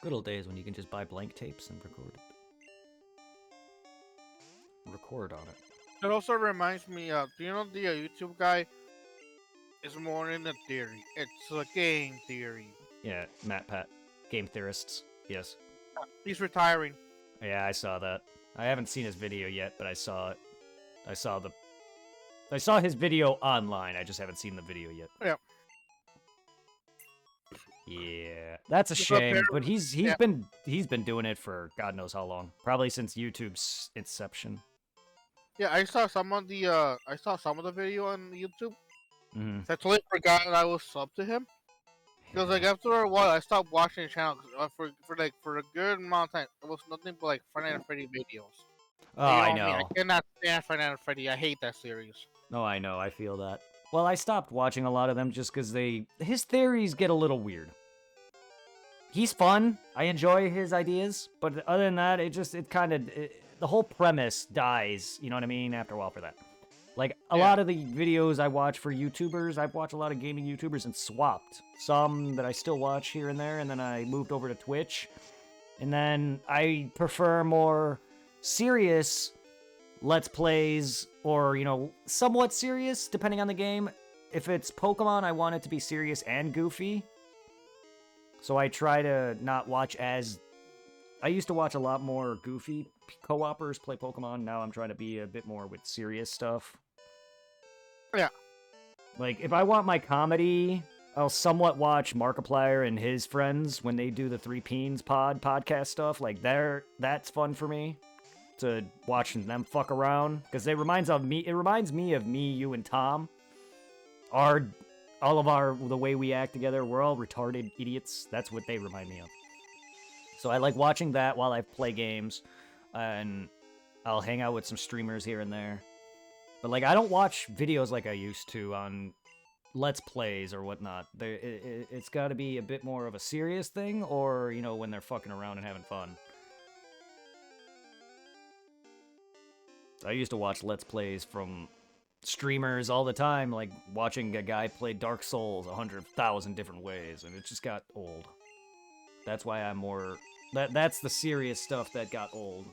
A: Good old days when you can just buy blank tapes and record it. Record on it.
C: It also reminds me of, do you know the YouTube guy is more in the theory? It's a game theory.
A: Yeah, MatPat. Game theorists. Yes.
C: He's retiring.
A: Yeah, I saw that. I haven't seen his video yet, but I saw it. I saw his video online. I just haven't seen the video yet.
C: Yeah.
A: Yeah, that's a shame. But he's been doing it for God knows how long. Probably since YouTube's inception.
C: Yeah, I saw some of the video on YouTube.
A: Mm-hmm.
C: I totally forgot that I was subbed to him. Because like after a while, I stopped watching the channel for a good amount of time. It was nothing but like Five Nights at Freddy videos.
A: Oh, I know.
C: I cannot stand Five Nights at Freddy. I hate that series.
A: No, I know. I feel that. Well, I stopped watching a lot of them just because his theories get a little weird. He's fun. I enjoy his ideas, but other than that, the whole premise dies. You know what I mean? After a while, for that. Like, a lot of the videos I watch for YouTubers, I've watched a lot of gaming YouTubers and swapped. Some that I still watch here and there, and then I moved over to Twitch. And then I prefer more serious Let's Plays, or, somewhat serious, depending on the game. If it's Pokemon, I want it to be serious and goofy. So I try to not watch as... I used to watch a lot more goofy co-opers play Pokemon. Now I'm trying to be a bit more with serious stuff.
C: Yeah.
A: Like, if I want my comedy, I'll somewhat watch Markiplier and his friends when they do the Three Peens podcast stuff. Like, that's fun for me to watching them fuck around because it reminds me of me, you, and Tom. The way we act together, we're all retarded idiots. That's what they remind me of. So I like watching that while I play games, and I'll hang out with some streamers here and there. But, like, I don't watch videos like I used to on Let's Plays or whatnot. It's got to be a bit more of a serious thing, or, you know, when they're fucking around and having fun. I used to watch Let's Plays from streamers all the time, like watching a guy play Dark Souls 100,000 different ways, and it just got old. That's why I'm more... That's the serious stuff that got old.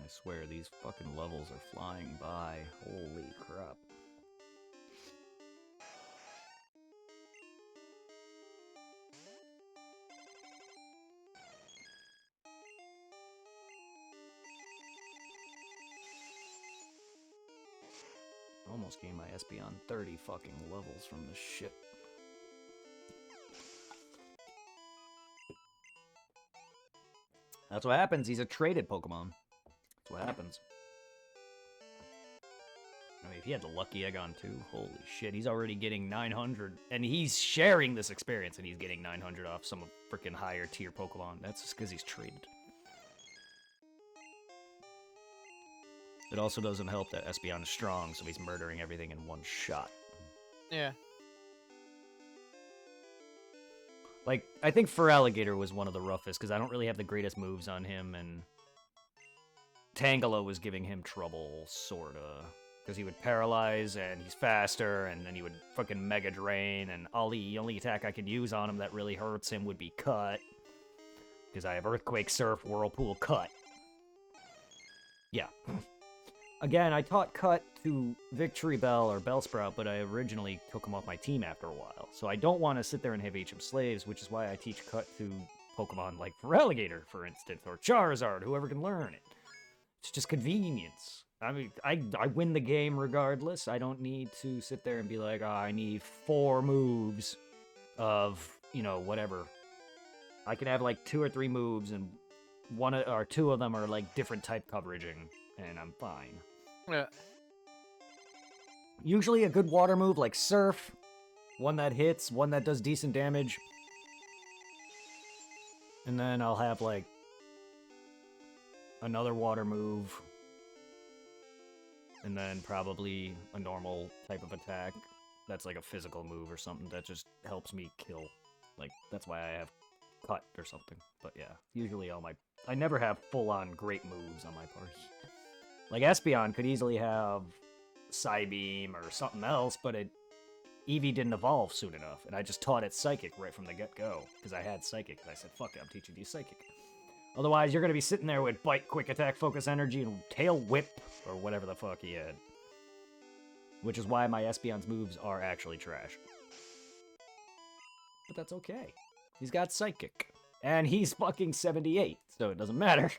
A: I swear, these fucking levels are flying by. Holy crap. Almost gained my Espeon 30 fucking levels from this shit. That's what happens. He's a traded Pokemon. That's what happens. I mean, if he had the Lucky Egg on too, holy shit, he's already getting 900. And he's sharing this experience, and he's getting 900 off some freaking higher tier Pokemon. That's just because he's traded. It also doesn't help that Espeon is strong, so he's murdering everything in one shot.
C: Yeah.
A: Like, I think Feraligatr was one of the roughest, because I don't really have the greatest moves on him, and Tangela was giving him trouble, sorta. Because he would paralyze, and he's faster, and then he would fucking Mega Drain, and the only attack I could use on him that really hurts him would be Cut. Because I have Earthquake, Surf, Whirlpool, Cut. Yeah. Again, I taught Cut to Victory Bell or Bellsprout, but I originally took him off my team after a while. So I don't want to sit there and have HM slaves, which is why I teach Cut to Pokemon like Feraligatr, for instance, or Charizard, whoever can learn it. It's just convenience. I mean, I win the game regardless. I don't need to sit there and be like, oh, I need 4 moves of, you know, whatever. I can have like 2 or 3 moves, and 1 or 2 of them are like different type coveraging, and I'm fine.
C: Yeah.
A: Usually a good water move like Surf, one that hits, one that does decent damage. And then I'll have like another water move. And then probably a normal type of attack that's like a physical move or something that just helps me kill. Like, that's why I have Cut or something. But yeah, usually I never have full-on great moves on my party. Like, Espeon could easily have Psybeam or something else, but Eevee didn't evolve soon enough, and I just taught it Psychic right from the get-go, because I had Psychic, and I said, fuck it, I'm teaching you Psychic. Otherwise, you're going to be sitting there with Bite, Quick Attack, Focus Energy, and Tail Whip, or whatever the fuck he had. Which is why my Espeon's moves are actually trash. But that's okay. He's got Psychic. And he's fucking 78, so it doesn't matter.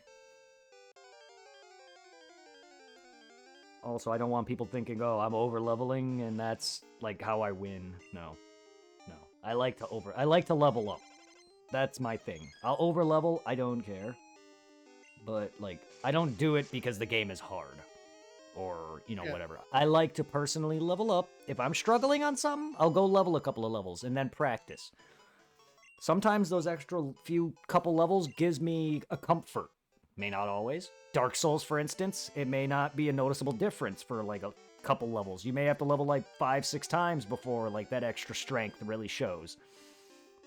A: Also, I don't want people thinking, oh, I'm over-leveling, and that's, like, how I win. No. No. I like to level up. That's my thing. I'll over-level, I don't care. But, like, I don't do it because the game is hard. Or, you know, whatever. I like to personally level up. If I'm struggling on something, I'll go level a couple of levels, and then practice. Sometimes those extra few couple levels gives me a comfort. May not always. Dark Souls, for instance, it may not be a noticeable difference for, like, a couple levels. You may have to level, like, 5-6 times before, like, that extra strength really shows.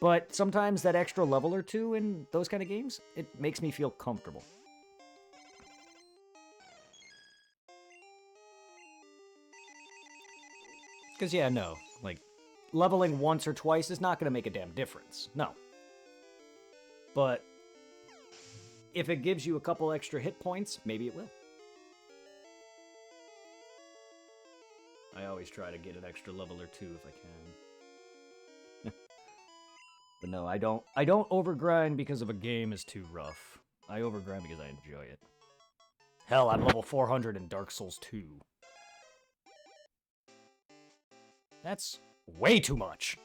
A: But sometimes that extra level or two in those kind of games, it makes me feel comfortable. Because, yeah, no, like, leveling once or twice is not going to make a damn difference. No. But if it gives you a couple extra hit points, maybe it will. I always try to get an extra level or two if I can. But no, I don't overgrind because of a game is too rough. I overgrind because I enjoy it. Hell, I'm level 400 in Dark Souls 2. That's way too much.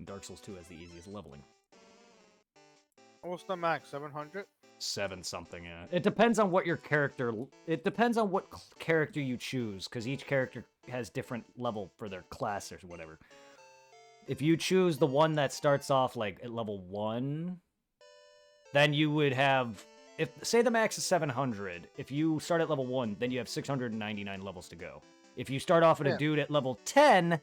A: Dark Souls 2 has the easiest leveling.
C: What's the max? 700?
A: 7 something, yeah. It depends on what your character... It depends on what character you choose, because each character has different level for their class or whatever. If you choose the one that starts off, like, at level 1, then you would have... Say the max is 700. If you start at level 1, then you have 699 levels to go. If you start off at a dude at level 10,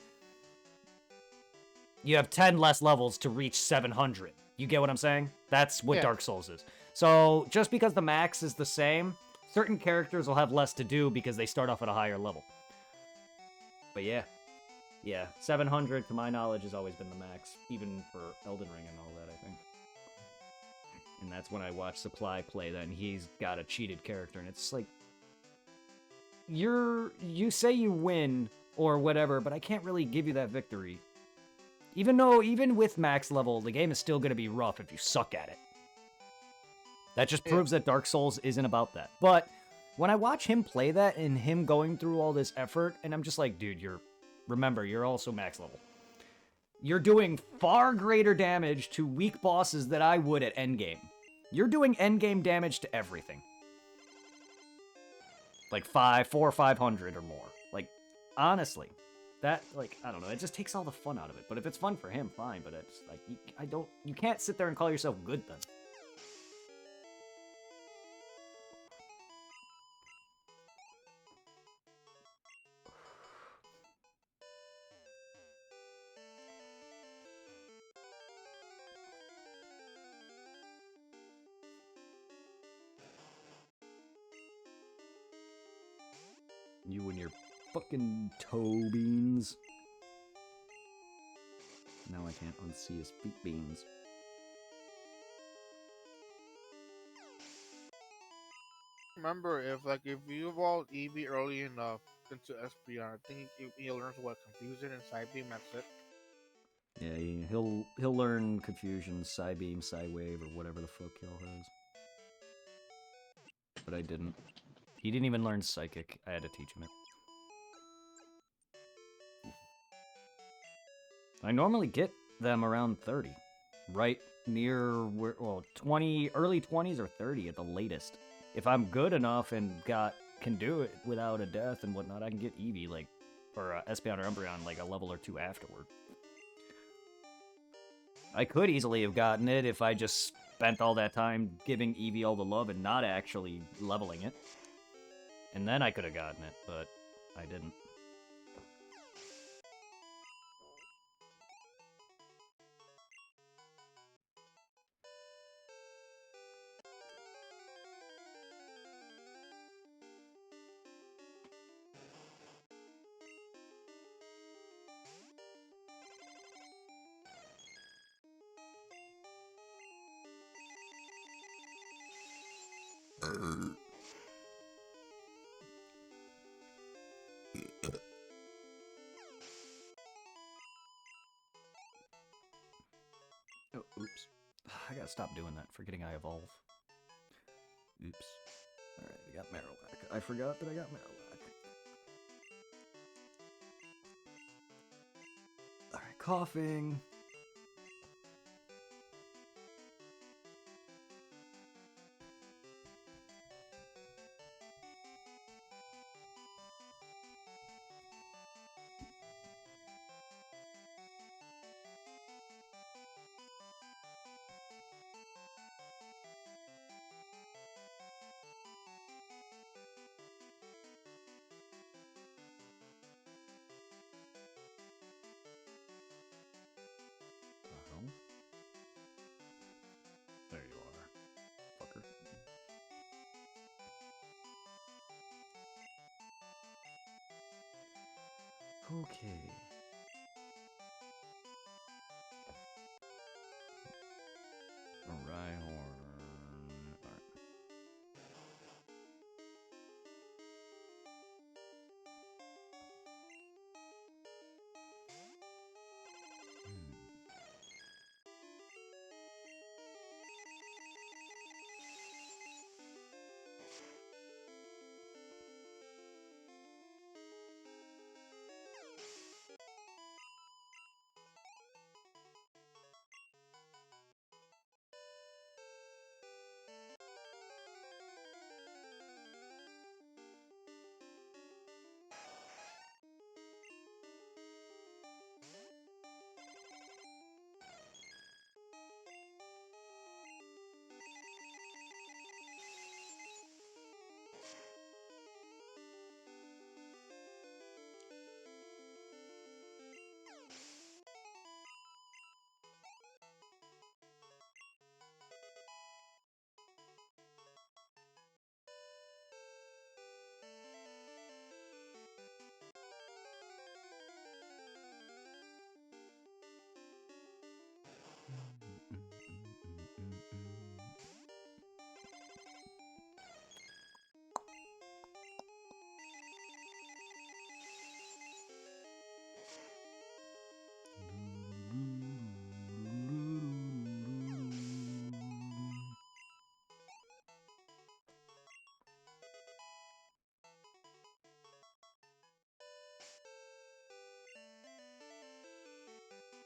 A: you have 10 less levels to reach 700. You get what I'm saying? That's what Dark Souls is. So, just because the max is the same, certain characters will have less to do because they start off at a higher level. But yeah. Yeah, 700, to my knowledge, has always been the max, even for Elden Ring and all that, I think. And that's when I watched Supply play that, and he's got a cheated character, and it's like... You say you win, or whatever, but I can't really give you that victory. Even with max level, the game is still going to be rough if you suck at it. That just proves that Dark Souls isn't about that. But when I watch him play that, and him going through all this effort, and I'm just like, dude, remember, you're also max level. You're doing far greater damage to weak bosses than I would at endgame. You're doing endgame damage to everything. Like 400 or 500 or more. Like, honestly, that, like, I don't know, it just takes all the fun out of it. But if it's fun for him, fine, but it's, like, you can't sit there and call yourself good then. You and your fucking toe beans. Now I can't unsee his feet beans.
C: Remember, if you evolve Eevee early enough into Espeon, I think he learns what Confusion and Psybeam, that's it.
A: Yeah, he'll learn Confusion, Psybeam, Psywave, or whatever the fuck y'all has. But I didn't. He didn't even learn Psychic. I had to teach him it. I normally get them around 30. Right near, well, 20, early 20s or 30 at the latest. If I'm good enough and can do it without a death and whatnot, I can get Eevee, like, or Espeon or Umbreon, like, a level or two afterward. I could easily have gotten it if I just spent all that time giving Eevee all the love and not actually leveling it. And then I could have gotten it, but I didn't. gotta stop doing that, forgetting I evolve. Oops. Alright, we got Marowak. I forgot that I got Marowak. Alright, coughing. There you are, fucker. Okay. Rhyhorn. Alright.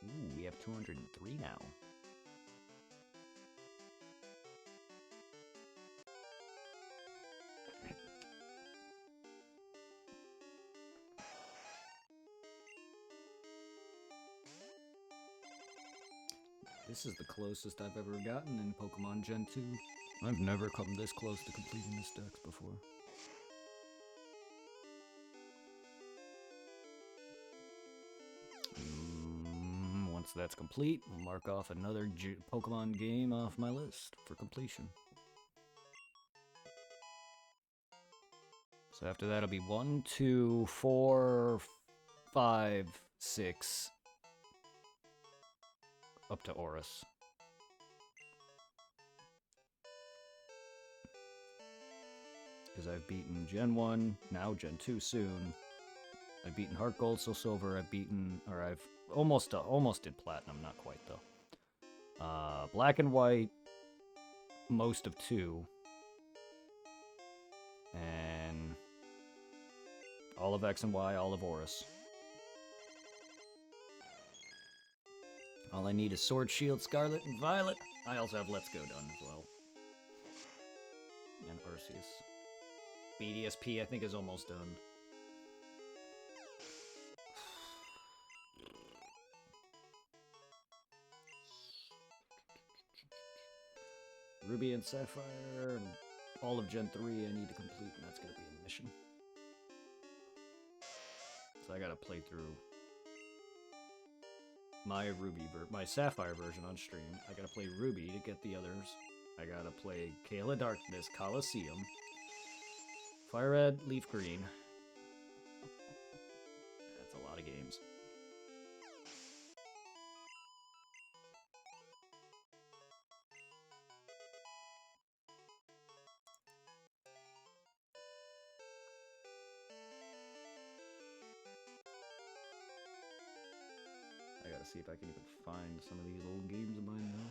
A: Ooh, we have 203 now. This is the closest I've ever gotten in Pokemon Gen 2. I've never come this close to completing this dex before. Once that's complete, we'll mark off another Pokemon game off my list for completion. So after that, it'll be 1, 2, 4, 5, 6, up to Oris. Because I've beaten Gen 1, now Gen 2 soon. I've beaten Heart Gold, Soul Silver, I've almost did Platinum, not quite though. Black and White, most of 2. And all of X and Y, all of Oris. All I need is Sword, Shield, Scarlet, and Violet. I also have Let's Go done as well. And Arceus. BDSP, I think, is almost done. Ruby and Sapphire, and all of Gen 3 I need to complete, and that's going to be a mission. So I gotta play through my my Sapphire version on stream. I gotta play Ruby to get the others. I gotta play Kayla Darkness, Coliseum, Fire Red, Leaf Green. That's a lot of games. I gotta see if I can even find some of these old games of mine now.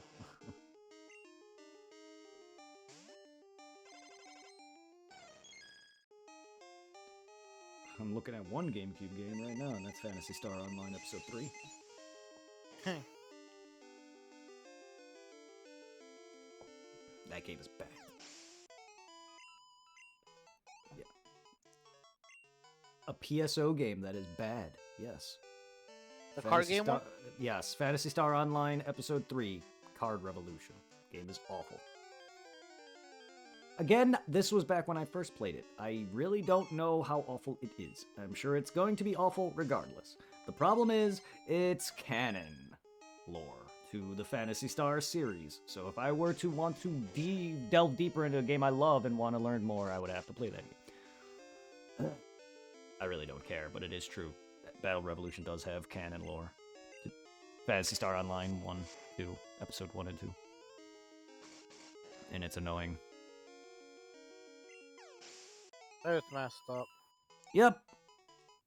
A: I'm looking at one GameCube game right now, and that's Phantasy Star Online Episode 3. That game is bad. Yeah. A PSO game that is bad, yes.
C: The card
A: Phantasy
C: game
A: Star-
C: one?
A: Yes, Phantasy Star Online Episode 3, Card Revolution. Game is awful. Again, this was back when I first played it. I really don't know how awful it is. I'm sure it's going to be awful regardless. The problem is, it's canon lore to the Phantasy Star series. So if I were to want to delve deeper into a game I love and want to learn more, I would have to play that game. I really don't care, but it is true. Battle Revolution does have canon lore. Phantasy Star Online 1, 2, Episode 1 and 2. And it's annoying.
C: It's messed up.
A: Yep.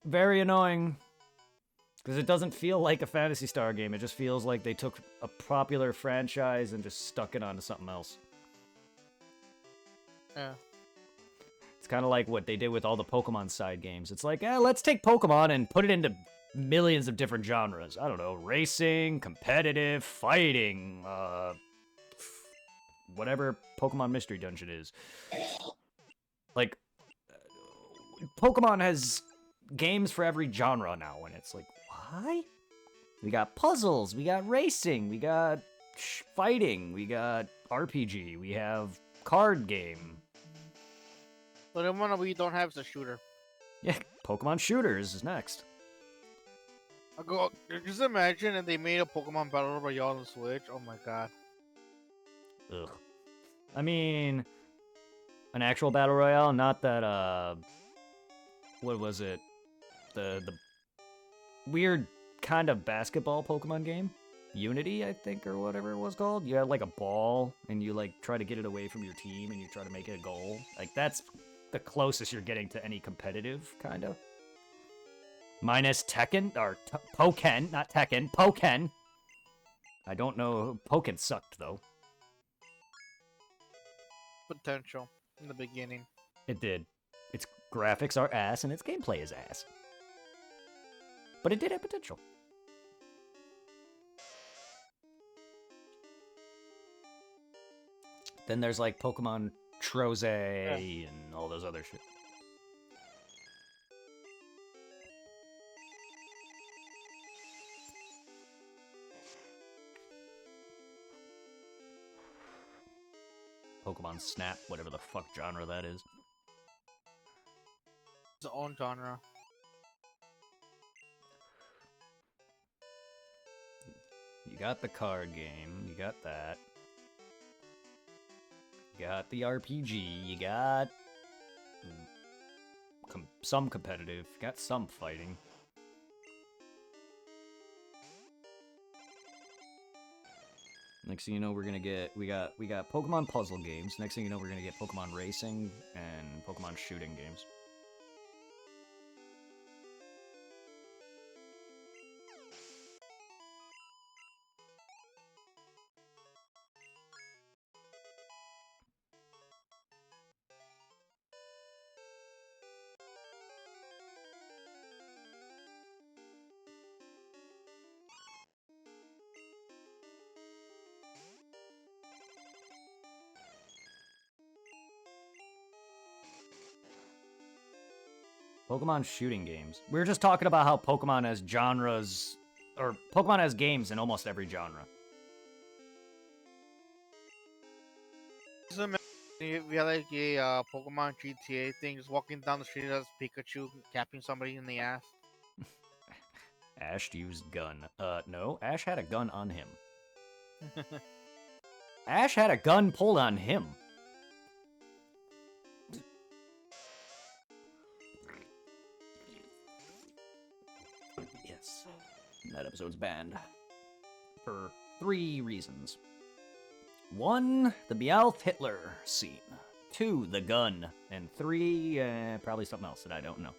A: Very annoying. Because it doesn't feel like a Phantasy Star game. It just feels like they took a popular franchise and just stuck it onto something else.
C: Yeah.
A: It's kind of like what they did with all the Pokemon side games. It's like, let's take Pokemon and put it into millions of different genres. I don't know, racing, competitive, fighting, whatever Pokemon Mystery Dungeon is. Like, Pokemon has games for every genre now, and it's like, why? We got puzzles, we got racing, we got fighting, we got RPG, we have card game.
C: But the one we don't have is a shooter.
A: Yeah, Pokemon Shooters is next.
C: Just imagine if they made a Pokemon Battle Royale on the Switch. Oh my god.
A: Ugh. I mean, an actual battle royale, not that what was it? The weird kind of basketball Pokemon game? Unity, I think, or whatever it was called. You had like a ball and you like try to get it away from your team and you try to make it a goal. Like that's the closest you're getting to any competitive kind of. Minus Tekken or Pokken, not Tekken, Pokken. I don't know. Pokken sucked though.
C: Potential in the beginning.
A: It did. Its graphics are ass and its gameplay is ass. But it did have potential. Then there's like Pokemon Troze and all those other shit. Pokemon Snap, whatever the fuck genre that is.
C: Its own genre.
A: You got the card game, you got that. You got the RPG, you got some competitive, you got some fighting. Next thing you know, we're gonna get we got Pokemon puzzle games. Next thing you know, we're gonna get Pokemon racing and Pokemon shooting games. Pokemon shooting games. We were just talking about how Pokemon has genres, or Pokemon has games in almost every genre.
C: Just imagine we had like a Pokemon GTA thing, just walking down the street as Pikachu capping somebody in the ass.
A: Ash used gun. No, Ash had a gun on him. Ash had a gun pulled on him. Yes. That episode's banned. For 3 reasons. 1, the Meowth Hitler scene. 2, the gun. And 3, probably something else that I don't know.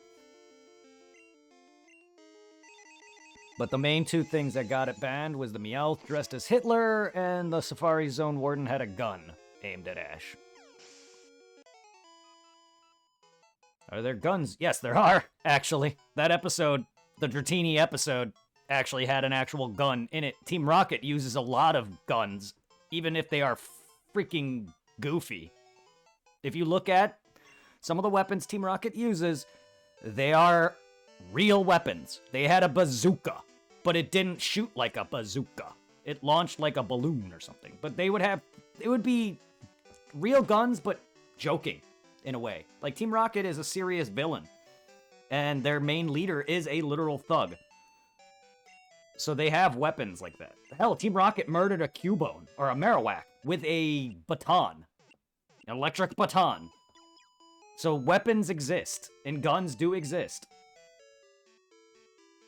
A: But the main 2 things that got it banned was the Meowth dressed as Hitler and the Safari Zone Warden had a gun aimed at Ash. Are there guns? Yes, there are, actually. That episode, the Dratini episode, actually had an actual gun in it. Team Rocket uses a lot of guns, even if they are freaking goofy. If you look at some of the weapons Team Rocket uses, they are real weapons. They had a bazooka, but it didn't shoot like a bazooka. It launched like a balloon or something. But it would be real guns, but joking in a way. Like, Team Rocket is a serious villain, and their main leader is a literal thug. So they have weapons like that. Hell, Team Rocket murdered a Cubone, or a Marowak, with a baton. An electric baton. So weapons exist, and guns do exist.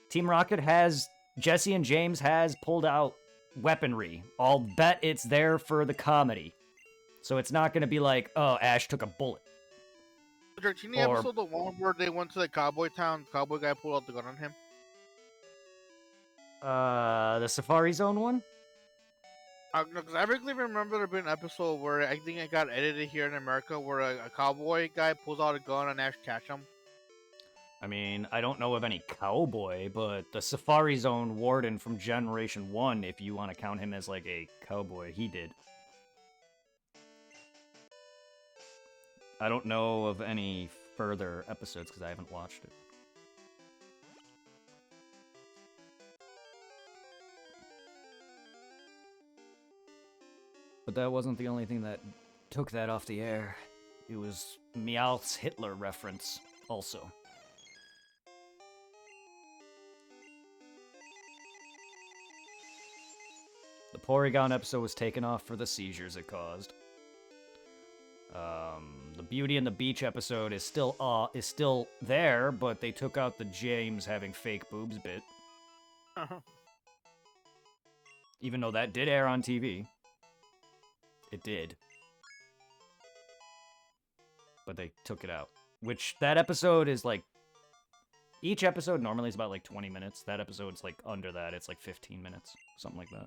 A: Team Rocket has, Jesse and James has pulled out weaponry. I'll bet it's there for the comedy. So it's not going to be like, oh, Ash took a bullet.
C: The Dratini episode, the one where they went to the cowboy town, cowboy guy pulled out the gun on him.
A: The Safari Zone one?
C: Because I vaguely remember there being an episode where I think it got edited here in America where a cowboy guy pulls out a gun and Ash catch him.
A: I mean, I don't know of any cowboy, but the Safari Zone warden from Generation 1, if you want to count him as like a cowboy, he did. I don't know of any further episodes because I haven't watched it. But that wasn't the only thing that took that off the air. It was Meowth's Hitler reference, also. The Porygon episode was taken off for the seizures it caused. The Beauty and the Beach episode is still there, but they took out the James having fake boobs bit. Even though that did air on TV. It did. But they took it out. Which, that episode is like... Each episode normally is about like 20 minutes. That episode's like under that. It's like 15 minutes. Something like that.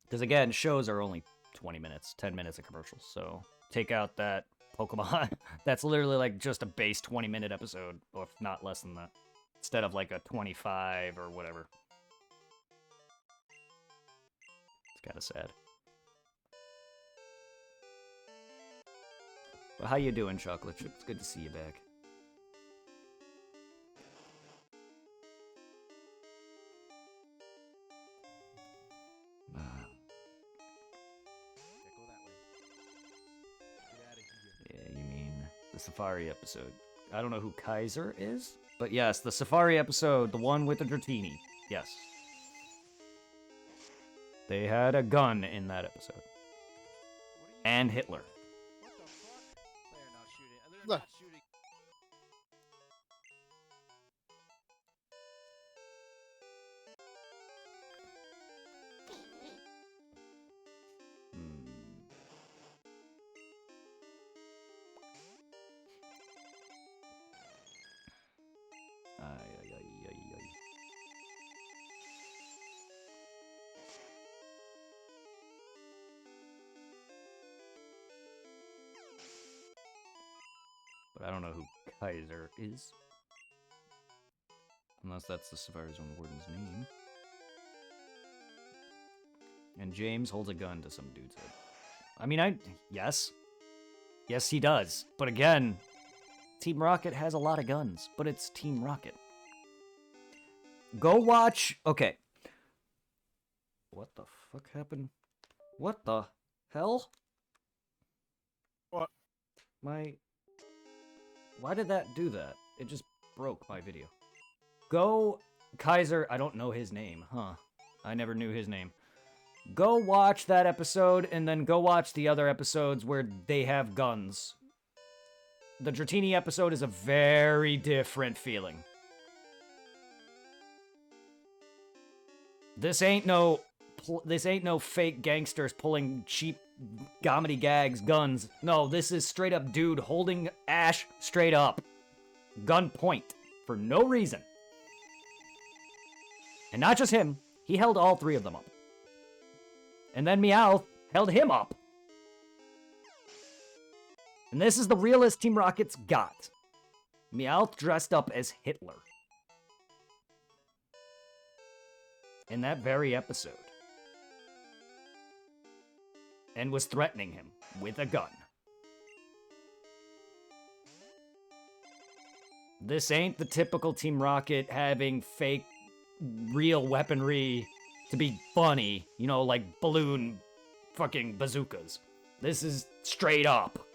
A: Because again, shows are only 20 minutes. 10 minutes of commercials. So, take out that Pokemon. That's literally like just a base 20-minute episode. Or if not less than that. Instead of like a 25 or whatever. Kind of sad. But how you doing, Chocolate Chip? It's good to see you back. Yeah, you mean the Safari episode. I don't know who Kaiser is, but yes, the Safari episode, the one with the Dratini. Yes. They had a gun in that episode. And Hitler.
D: What the fuck? They're not shooting. They're not shooting.
A: But I don't know who Kaiser is. Unless that's the Safari Zone warden's name. And James holds a gun to some dude's head. I mean, yes. Yes, he does. But again, Team Rocket has a lot of guns, but it's Team Rocket. Go watch... Okay. What the fuck happened? What the hell?
C: What?
A: Why did that do that? It just broke my video. Go... Kaiser... I don't know his name, huh? I never knew his name. Go watch that episode, and then go watch the other episodes where they have guns. The Dratini episode is a very different feeling. This ain't no fake gangsters pulling cheap comedy gags, guns. No, this is straight up dude holding Ash straight up. Gun point. For no reason. And not just him, he held all three of them up. And then Meowth held him up. And this is the realest Team Rocket's got. Meowth dressed up as Hitler. In that very episode. And was threatening him with a gun. This ain't the typical Team Rocket having fake, real weaponry to be funny, you know, like balloon fucking bazookas. This is straight up.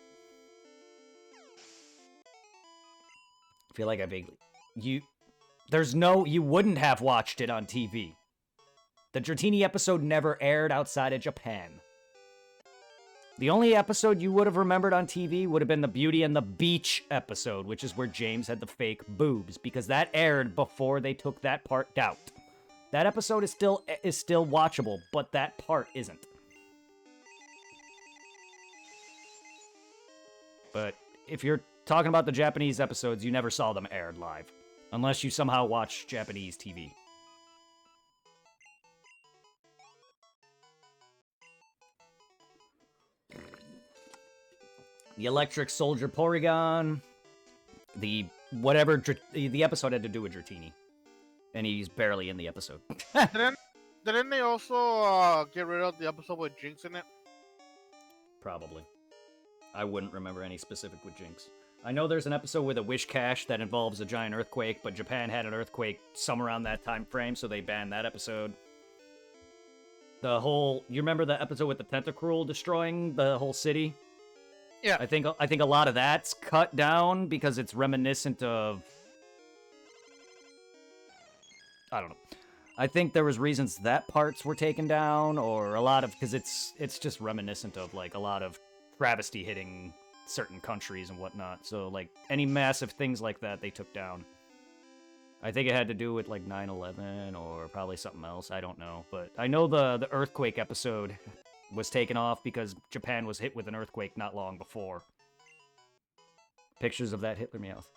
A: I feel like I vaguely... You wouldn't have watched it on TV. The Dratini episode never aired outside of Japan. The only episode you would have remembered on TV would have been the Beauty and the Beach episode, which is where James had the fake boobs, because that aired before they took that part out. That episode is still watchable, but that part isn't. But if you're talking about the Japanese episodes, you never saw them aired live, unless you somehow watch Japanese TV. The Electric Soldier Porygon, the episode had to do with Dratini, and he's barely in the episode.
C: Didn't they also get rid of the episode with Jinx in it?
A: Probably. I wouldn't remember any specific with Jinx. I know there's an episode with a Wish Cache that involves a giant earthquake, but Japan had an earthquake somewhere around that time frame, so they banned that episode. You remember the episode with the Tentacruel destroying the whole city?
C: Yeah.
A: I think a lot of that's cut down because it's reminiscent of... I don't know. I think there was reasons that parts were taken down, or a lot of... Because it's just reminiscent of, like, a lot of travesty hitting certain countries and whatnot. So, like, any massive things like that, they took down. I think it had to do with, like, 9/11 or probably something else. I don't know. But I know the earthquake episode was taken off because Japan was hit with an earthquake not long before. Pictures of that Hitler Meowth.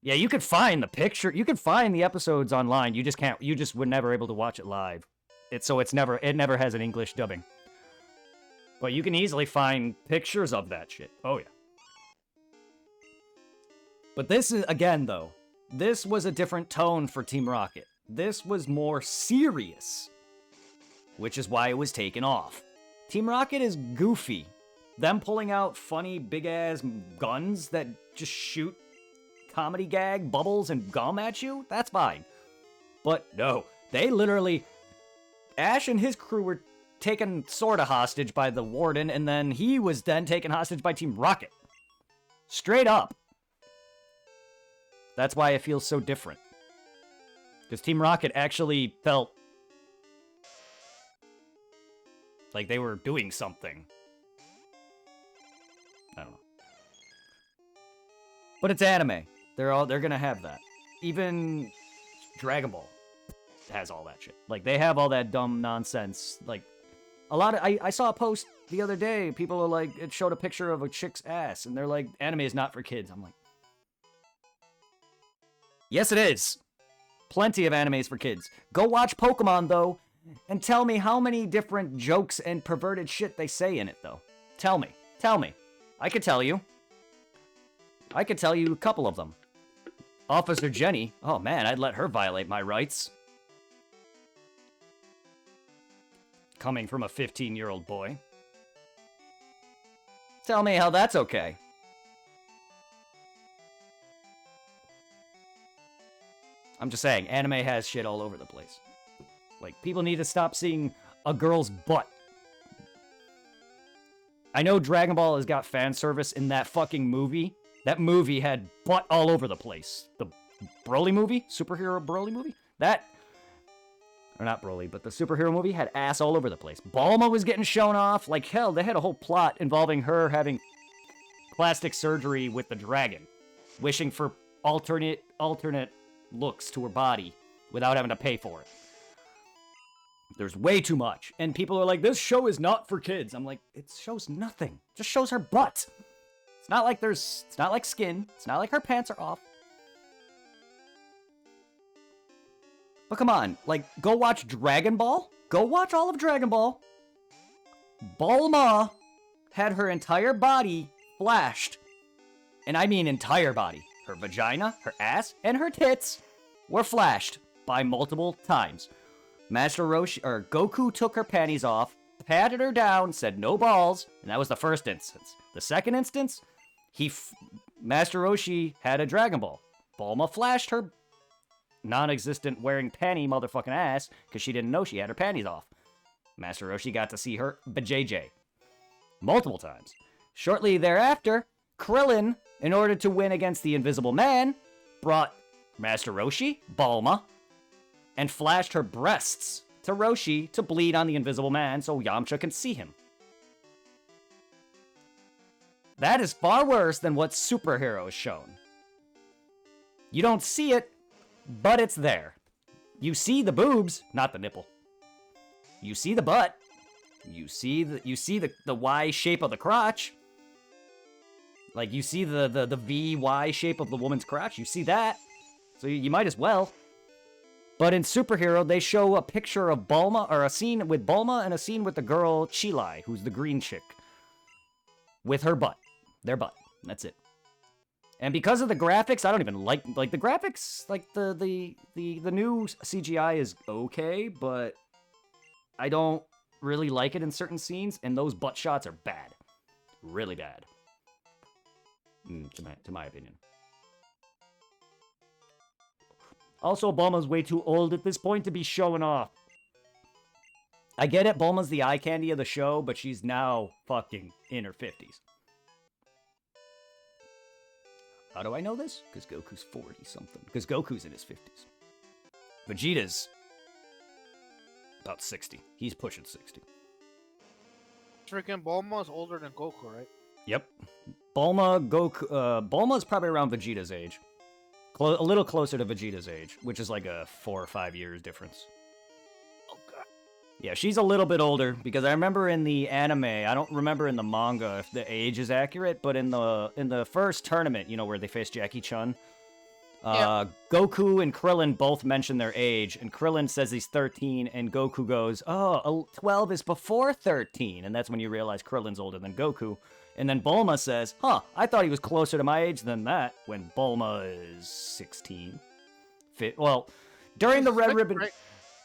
A: Yeah, you could find the picture. You could find the episodes online. You just can't. You just were never able to watch it live. It never has an English dubbing. But you can easily find pictures of that shit. Oh yeah. But this is, again though, this was a different tone for Team Rocket. This was more serious, which is why it was taken off. Team Rocket is goofy. Them pulling out funny big-ass guns that just shoot comedy gag bubbles and gum at you, that's fine. But no, they literally... Ash and his crew were taken sorta hostage by the Warden, and then he was then taken hostage by Team Rocket. Straight up. That's why it feels so different. Because Team Rocket actually felt like they were doing something. I don't know. But it's anime. They're gonna have that. Even Dragon Ball has all that shit. Like, they have all that dumb nonsense. Like, a lot of... I saw a post the other day. People are like... It showed a picture of a chick's ass. And they're like, anime is not for kids. I'm like... Yes, it is. Plenty of animes for kids. Go watch Pokemon, though. And tell me how many different jokes and perverted shit they say in it, though. Tell me. Tell me. I could tell you. I could tell you a couple of them. Officer Jenny. Oh, man, I'd let her violate my rights. Coming from a 15-year-old boy. Tell me how that's okay. I'm just saying, anime has shit all over the place. Like, people need to stop seeing a girl's butt. I know Dragon Ball has got fan service in that fucking movie. That movie had butt all over the place. The Broly movie? Superhero Broly movie? That... Or not Broly, but the superhero movie had ass all over the place. Bulma was getting shown off. Like, hell, they had a whole plot involving her having plastic surgery with the dragon. Wishing for alternate looks to her body without having to pay for it. There's way too much. And people are like, this show is not for kids. I'm like, it shows nothing. It just shows her butt. It's not like it's not like skin. It's not like her pants are off. But come on, like, go watch Dragon Ball. Go watch all of Dragon Ball. Bulma had her entire body flashed. And I mean entire body. Her vagina, her ass, and her tits were flashed by multiple times. Master Roshi, or Goku took her panties off, patted her down, said no balls, and that was the first instance. The second instance, Master Roshi had a Dragon Ball. Bulma flashed her non-existent wearing panty motherfucking ass because she didn't know she had her panties off. Master Roshi got to see her BJJ multiple times. Shortly thereafter, Krillin, in order to win against the Invisible Man, brought Master Roshi, Bulma, and flashed her breasts to Roshi to bleed on the Invisible Man so Yamcha can see him. That is far worse than what Superhero is shown. You don't see it, but it's there. You see the boobs, not the nipple. You see the butt. You see the Y shape of the crotch. Like, you see the VY shape of the woman's crotch. You see that. So you might as well. But in Superhero, they show a picture of Bulma, or a scene with Bulma and a scene with the girl Chilai, who's the green chick. With her butt. Their butt. That's it. And because of the graphics, I don't even like the graphics, like the new CGI is okay, but I don't really like it in certain scenes, and those butt shots are bad. Really bad. To my opinion. Also, Bulma's way too old at this point to be showing off. I get it, Bulma's the eye candy of the show, but she's now fucking in her 50s. How do I know this? Because Goku's 40-something. Because Goku's in his 50s. Vegeta's about 60. He's pushing 60.
C: Freaking Bulma's older than Goku, right?
A: Yep. Bulma's probably around Vegeta's age. A little closer to Vegeta's age, which is like a 4 or 5 years difference.
C: Oh, God.
A: Yeah, she's a little bit older, because I remember in the anime, I don't remember in the manga if the age is accurate, but in the first tournament, you know, where they faced Jackie Chun, Goku and Krillin both mention their age, and Krillin says he's 13, and Goku goes, oh, 12 is before 13, and that's when you realize Krillin's older than Goku. And then Bulma says, I thought he was closer to my age than that, when Bulma is 16. Well, during the Red Ribbon...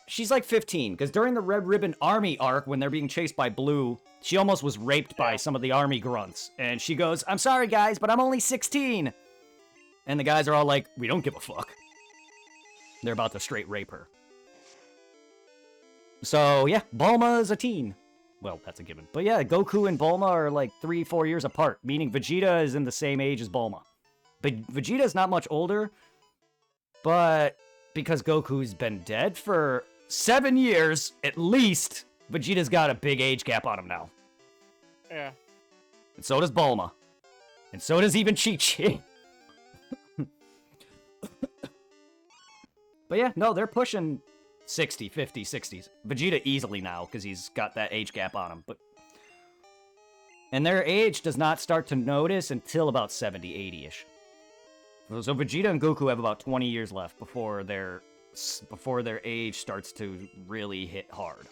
A: She's like 15, because during the Red Ribbon Army arc, when they're being chased by Blue, she almost was raped by some of the army grunts. And she goes, I'm sorry, guys, but I'm only 16. And the guys are all like, we don't give a fuck. They're about to straight rape her. So, yeah, Bulma is a teen. Well, that's a given. But yeah, Goku and Bulma are like 3-4 years apart, meaning Vegeta is in the same age as Bulma. But Vegeta's not much older, but because Goku's been dead for 7 years, at least, Vegeta's got a big age gap on him now.
C: Yeah.
A: And so does Bulma. And so does even Chi-Chi. But yeah, no, they're pushing 60, 50, 60s. Vegeta easily now, because he's got that age gap on him. And their age does not start to notice until about 70, 80-ish. So Vegeta and Goku have about 20 years left before their age starts to really hit hard.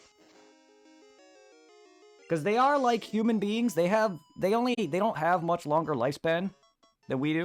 A: Because they are like human beings. They don't have much longer lifespan than we do.